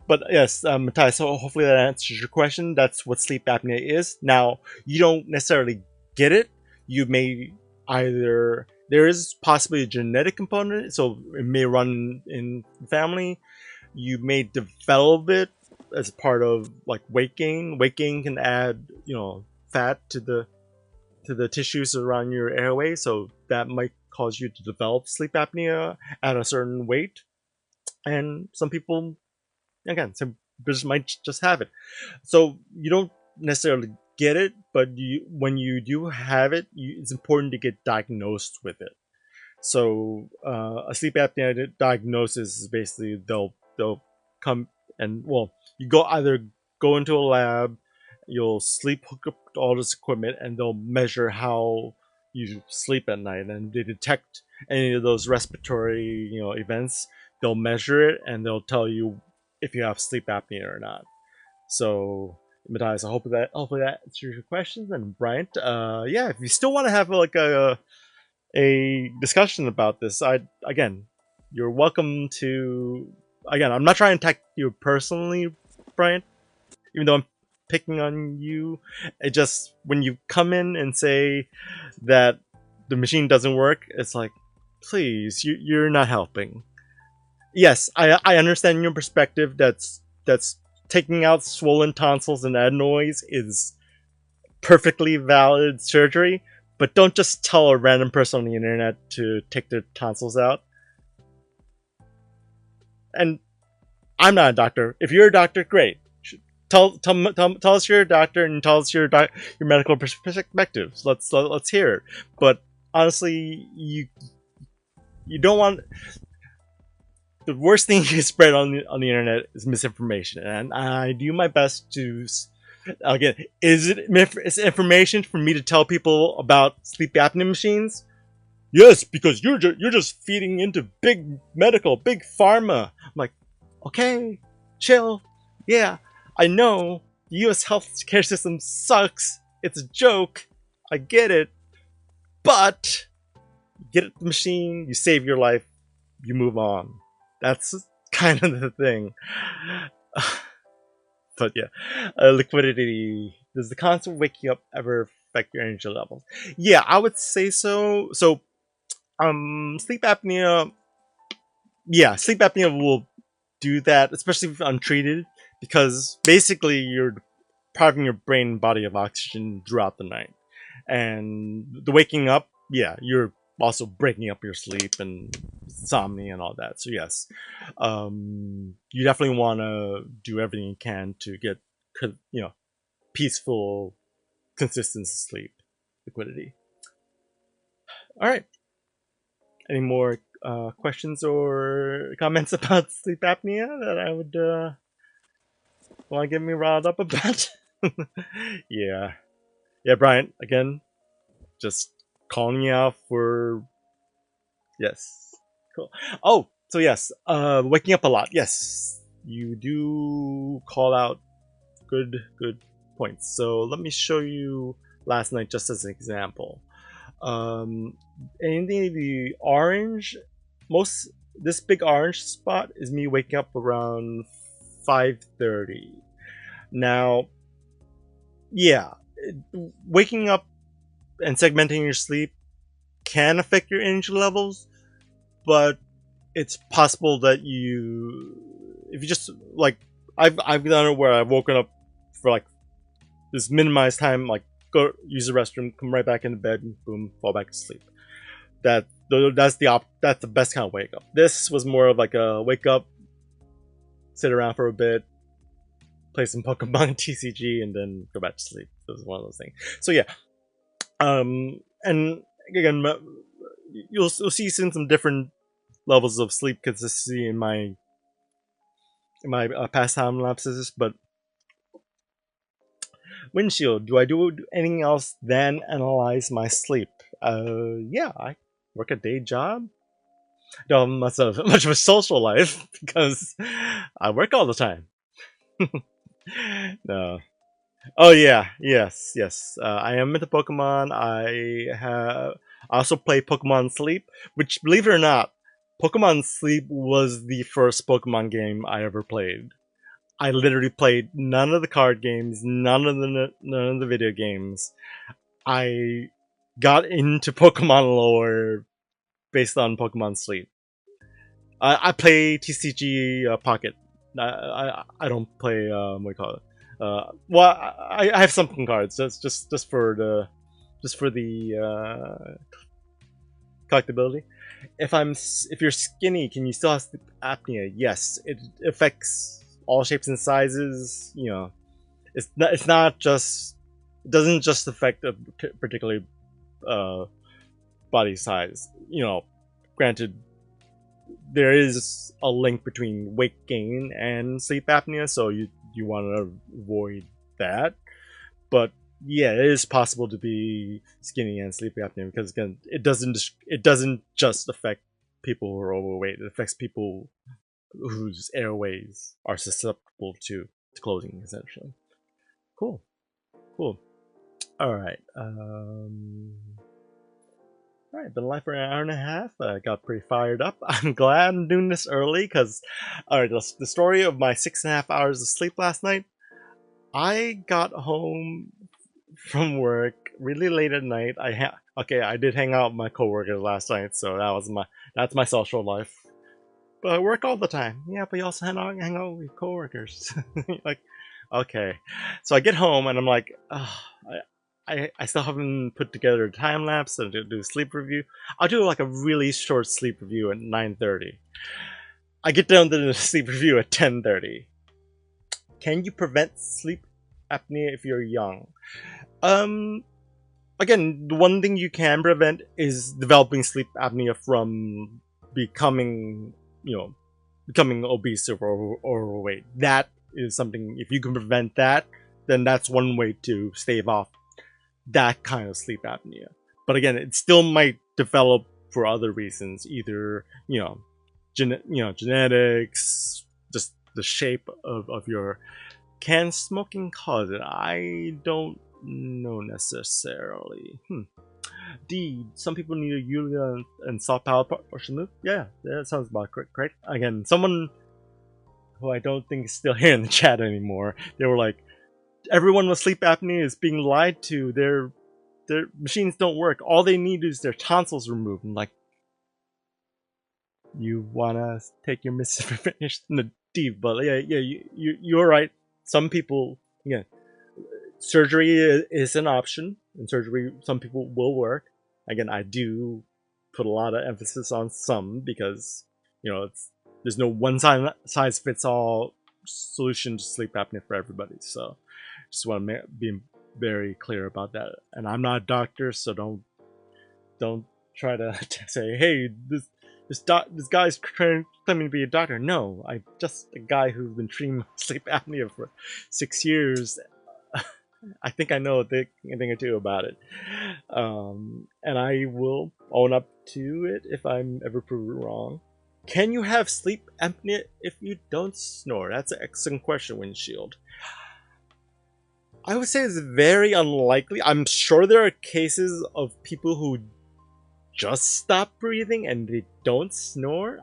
But yes, Matthias, so hopefully that answers your question. That's what sleep apnea is. Now, you don't necessarily get it. You may either... There is possibly a genetic component, so it may run in the family. You may develop it as part of like weight gain. Weight gain can add, fat to the tissues around your airway, so that might cause you to develop sleep apnea at a certain weight. And some people, again, some just might just have it. So you don't necessarily get it, but when you do have it, it's important to get diagnosed with it. So a sleep apnea diagnosis is basically they'll come and, well, you either go into a lab, you'll sleep hook up to all this equipment, and they'll measure how you sleep at night, and they detect any of those respiratory events. They'll measure it and they'll tell you if you have sleep apnea or not. So Matthias, I hope that hopefully that answers your questions. And Bryant, yeah, if you still want to have like a discussion about this, you're welcome to. Again, I'm not trying to attack you personally, Bryant, even though I'm picking on you. It just, when you come in and say that the machine doesn't work, it's like, please, you're not helping. Yes, I understand your perspective. That's taking out swollen tonsils and adenoids is perfectly valid surgery, but don't just tell a random person on the internet to take their tonsils out. And I'm not a doctor. If you're a doctor, great. Tell us you're a doctor and tell us your medical perspectives. Let's hear it. But honestly, you don't want. The worst thing you can spread on the internet is misinformation, and I do my best to. Again, is it information for me to tell people about sleep apnea machines? Yes, because you're just feeding into big medical, big pharma. I'm like, okay, chill. Yeah, I know the U.S. healthcare system sucks. it's a joke. I get it, but you get the machine, you save your life, you move on. That's kind of the thing. But yeah, liquidity. Does the constant waking up ever affect your energy levels? Yeah, I would say so. So, sleep apnea. Yeah, sleep apnea will do that, especially if untreated, because basically you're depriving your brain and body of oxygen throughout the night, and the waking up, yeah, you're also breaking up your sleep and insomnia and all that. So yes, you definitely want to do everything you can to get peaceful, consistent sleep, liquidity. All right. Any more questions or comments about sleep apnea that I would want to get me riled up about? Yeah. Yeah, Brian, again, just calling you out for. Yes. Cool. Oh, so yes, waking up a lot. Yes, you do call out good points. So let me show you last night just as an example. In the orange, most this big orange spot is me waking up around 5:30. Now, yeah, waking up and segmenting your sleep can affect your energy levels, but it's possible that if you just like, I've done it where I've woken up for like this minimized time, like go use the restroom, come right back into bed, and boom, fall back to sleep. That's the best kind of wake up. This was more of like a wake up, sit around for a bit, play some Pokemon TCG, and then go back to sleep. It was one of those things. So yeah, and again, you'll see some different levels of sleep consistency in my past time lapses, but windshield. Do I do anything else than analyze my sleep? Yeah, I work a day job. Don't have much of a social life because I work all the time. No. Oh yeah, yes. I am into Pokemon. I also play Pokemon Sleep, which, believe it or not, Pokemon Sleep was the first Pokemon game I ever played. I literally played none of the card games, none of the video games. I got into Pokemon lore based on Pokemon Sleep. I play TCG Pocket. I don't play what do you call it? Well, I have some cards just for the collectability. If you're skinny, can you still have sleep apnea? Yes, it affects all shapes and sizes. It's not just, it doesn't just affect a particular body size. Granted, there is a link between weight gain and sleep apnea, so you want to avoid that. But yeah, it is possible to be skinny and sleep apnea because again, it doesn't just affect people who are overweight. It affects people whose airways are susceptible to clothing, essentially. Cool. All right. All right, been live for an hour and a half. I got pretty fired up. I'm glad I'm doing this early because, all right, the story of my 6.5 hours of sleep last night. I got home from work really late at night. I did hang out with my coworkers last night, so that's my social life. But I work all the time. Yeah, but you also hang out with coworkers. Like, okay. So I get home and I'm like, I still haven't put together a time lapse to do a sleep review. I'll do like a really short sleep review at 9:30. I get down to the sleep review at 10:30. Can you prevent sleep apnea if you're young? Again, the one thing you can prevent is developing sleep apnea from becoming obese or overweight. That is something, if you can prevent that, then that's one way to stave off that kind of sleep apnea. But again, it still might develop for other reasons, either genetics, just the shape of your. Can smoking cause it? I don't No, necessarily. D. Some people need a Yulia and soft palate portion. Yeah, that sounds about correct. Again, someone who I don't think is still here in the chat anymore. They were like, everyone with sleep apnea is being lied to. Their machines don't work. All they need is their tonsils removed. And like, you wanna take your misinformation in the deep, but yeah, you're right. Some people, yeah, surgery is an option, and surgery some people will work. Again, I do put a lot of emphasis on some because there's no one size fits all solution to sleep apnea for everybody. So just want to be very clear about that. And I'm not a doctor, so don't try to say, hey, this guy's claiming to be a doctor. No, I'm just a guy who's been treating sleep apnea for 6 years. I think I know a thing or two about it. And I will own up to it if I'm ever proven wrong. Can you have sleep apnea if you don't snore? That's an excellent question, Windshield. I would say it's very unlikely. I'm sure there are cases of people who just stop breathing and they don't snore.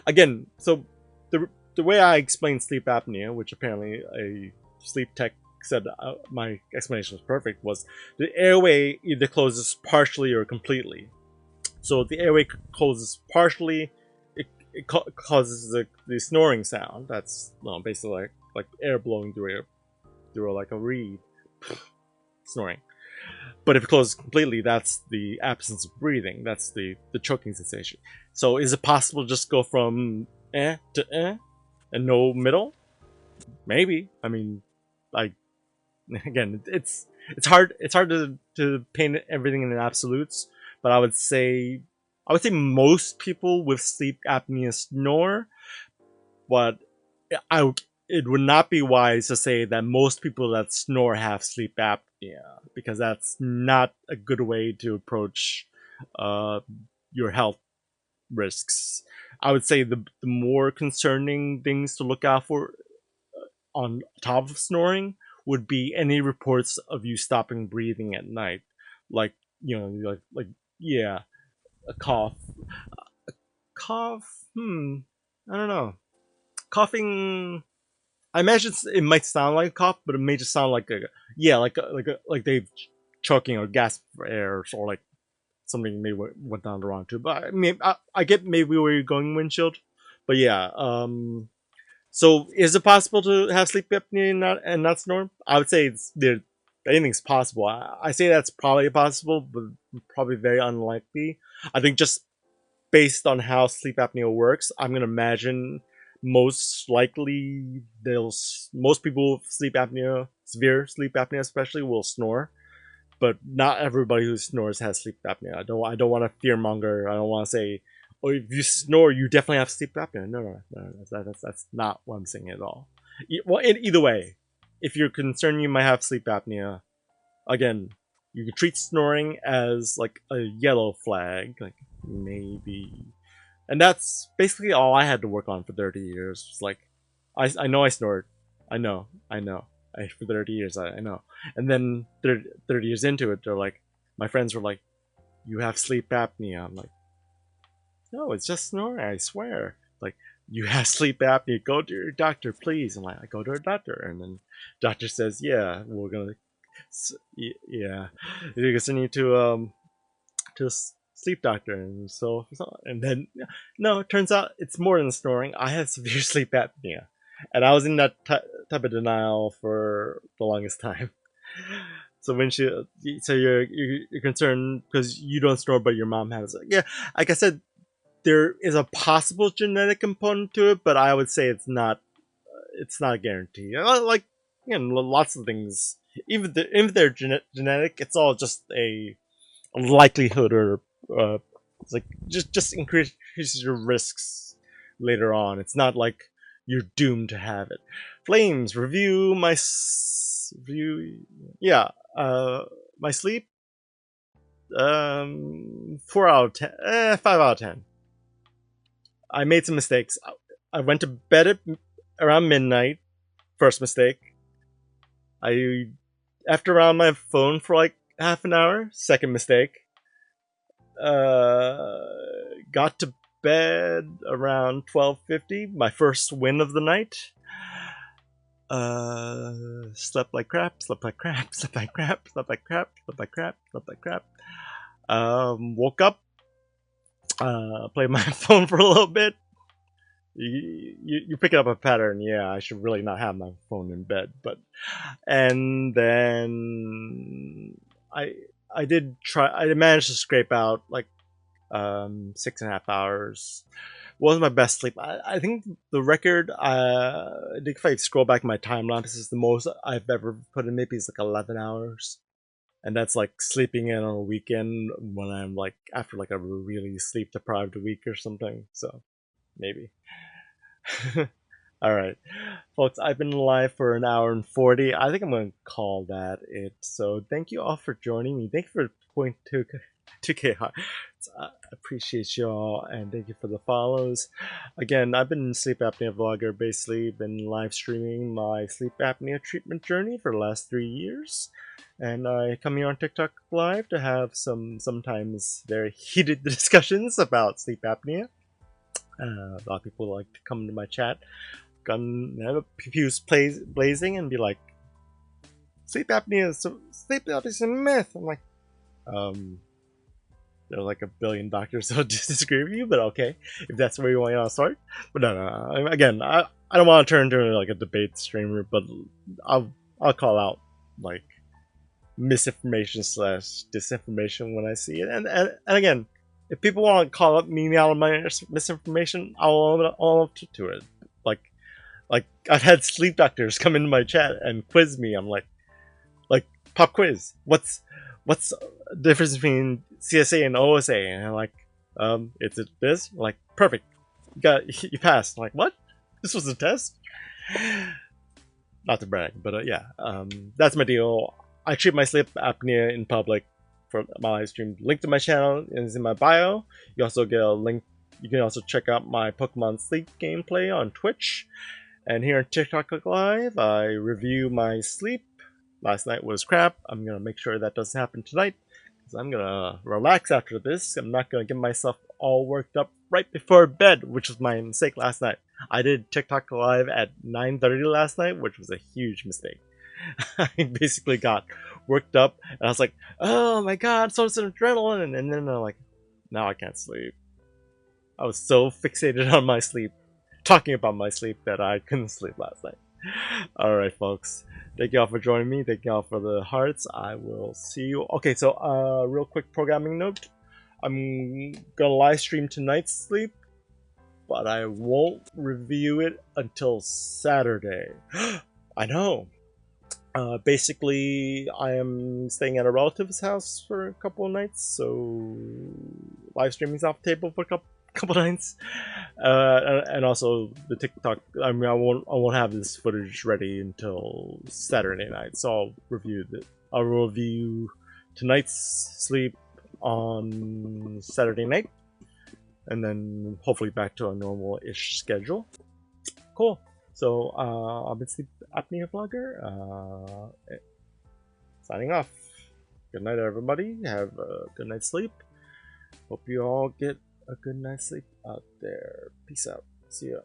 Again, so the way I explain sleep apnea, which apparently a sleep tech said my explanation was perfect, was the airway either closes partially or completely. So if the airway closes partially, it causes the snoring sound. That's basically like air blowing through like a reed, snoring. But if it closes completely, that's the absence of breathing. That's the choking sensation. So is it possible to just go from to and no middle? Maybe. I mean, like, again, it's hard to paint everything in absolutes, but I would say most people with sleep apnea snore, but it would not be wise to say that most people that snore have sleep apnea, because that's not a good way to approach your health risks. I would say the more concerning things to look out for on top of snoring would be any reports of you stopping breathing at night, like yeah, a cough. I don't know. Coughing. I imagine it might sound like a cough, but it may just sound like like they've choking or gasping for air, or like something maybe went down the wrong tube. But I mean, I get maybe where you're going, Windshield. But yeah, so is it possible to have sleep apnea and not snore? I would say anything's possible. I say that's probably possible, but probably very unlikely. I think just based on how sleep apnea works, I'm gonna imagine most likely most people with sleep apnea, severe sleep apnea especially, will snore. But not everybody who snores has sleep apnea. I don't want to fearmonger. I don't want to say, oh, if you snore, you definitely have sleep apnea. No. That's not what I'm saying at all. Well, either way, if you're concerned you might have sleep apnea, again, you can treat snoring as like a yellow flag, like maybe. And that's basically all I had to work on for 30 years. It's like, I know I snored. I know. For 30 years, I know. And then 30 years into it, they're like, my friends were like, you have sleep apnea. I'm like, no, it's just snoring, I swear. Like, you have sleep apnea, go to your doctor, please. And like, I go to a doctor, and then doctor says, yeah, we're gonna, yeah, you're gonna send you to a sleep doctor. And then, no, it turns out it's more than snoring. I have severe sleep apnea. And I was in that type of denial for the longest time. So you're concerned because you don't snore, but your mom has it. Yeah, like I said, there is a possible genetic component to it, but I would say it's not a guarantee. Like, lots of things, even if they're genetic, it's all just a likelihood, or it's like just increases your risks later on. It's not like you're doomed to have it. Flames, review my my sleep. 4 out of 10, 5 out of 10. I made some mistakes. I went to bed at around midnight. First mistake. I after on my phone for like half an hour. Second mistake. Got to bed around 12:50. My first win of the night. Slept like crap. Slept like crap. Slept like crap. Slept like crap. Slept like crap. Slept like crap. Woke up. Played my phone for a little bit. You pick up a pattern. Yeah, I should really not have my phone in bed, but and then I did try. I managed to scrape out like 6.5 hours. Wasn't my best sleep. I think the record. I think if I scroll back my timeline, this is the most I've ever put in. Maybe it's like 11 hours, and that's like sleeping in on a weekend when I'm like after like a really sleep deprived week or something. So maybe. All right, folks, I've been live for an hour and 40. I think I'm going to call that it. So thank you all for joining me. Thank you for 2K hearts. I appreciate you all, and thank you for the follows. Again, I've been sleep apnea vlogger, basically been live streaming my sleep apnea treatment journey for the last 3 years. And I come here on TikTok live to have some sometimes very heated discussions about sleep apnea. A lot of people like to come to my chat, have pews blazing, and be like, "Sleep apnea is a myth." I'm like, there's like a billion doctors who disagree with you, but okay, if that's where you want to start. But no. Again, I don't want to turn into like a debate streamer, but I'll call out like misinformation slash disinformation when I see it, and again. If people want to call me out on my misinformation, I'll own to it. Like I've had sleep doctors come into my chat and quiz me. I'm like pop quiz. What's the difference between CSA and OSA? And I'm like, it's this. I'm like, perfect. You passed. I'm like, what? This was a test? Not to brag, but yeah, that's my deal. I treat my sleep apnea in public. For my live stream, link to my channel is in my bio. You also get a link. You can also check out my Pokemon Sleep gameplay on Twitch, and here on TikTok Live, I review my sleep. Last night was crap. I'm gonna make sure that doesn't happen tonight, because I'm gonna relax after this. I'm not gonna get myself all worked up right before bed, which was my mistake last night. I did TikTok Live at 9:30 last night, which was a huge mistake. I basically got worked up, and I was like, "Oh my god, so it's an adrenaline!" And then I'm like, "Now I can't sleep." I was so fixated on my sleep, talking about my sleep, that I couldn't sleep last night. All right, folks. Thank you all for joining me. Thank you all for the hearts. I will see you. Okay, so real quick programming note. I'm gonna live stream tonight's sleep, but I won't review it until Saturday. I know. Basically, I am staying at a relative's house for a couple of nights, so live streaming's off the table for a couple of nights. And also the TikTok. I mean, I won't have this footage ready until Saturday night, so I'll review tonight's sleep on Saturday night, and then hopefully back to a normal-ish schedule. Cool. So, I've been Sleep Apnea Vlogger, signing off. Good night, everybody. Have a good night's sleep. Hope you all get a good night's sleep out there. Peace out. See ya.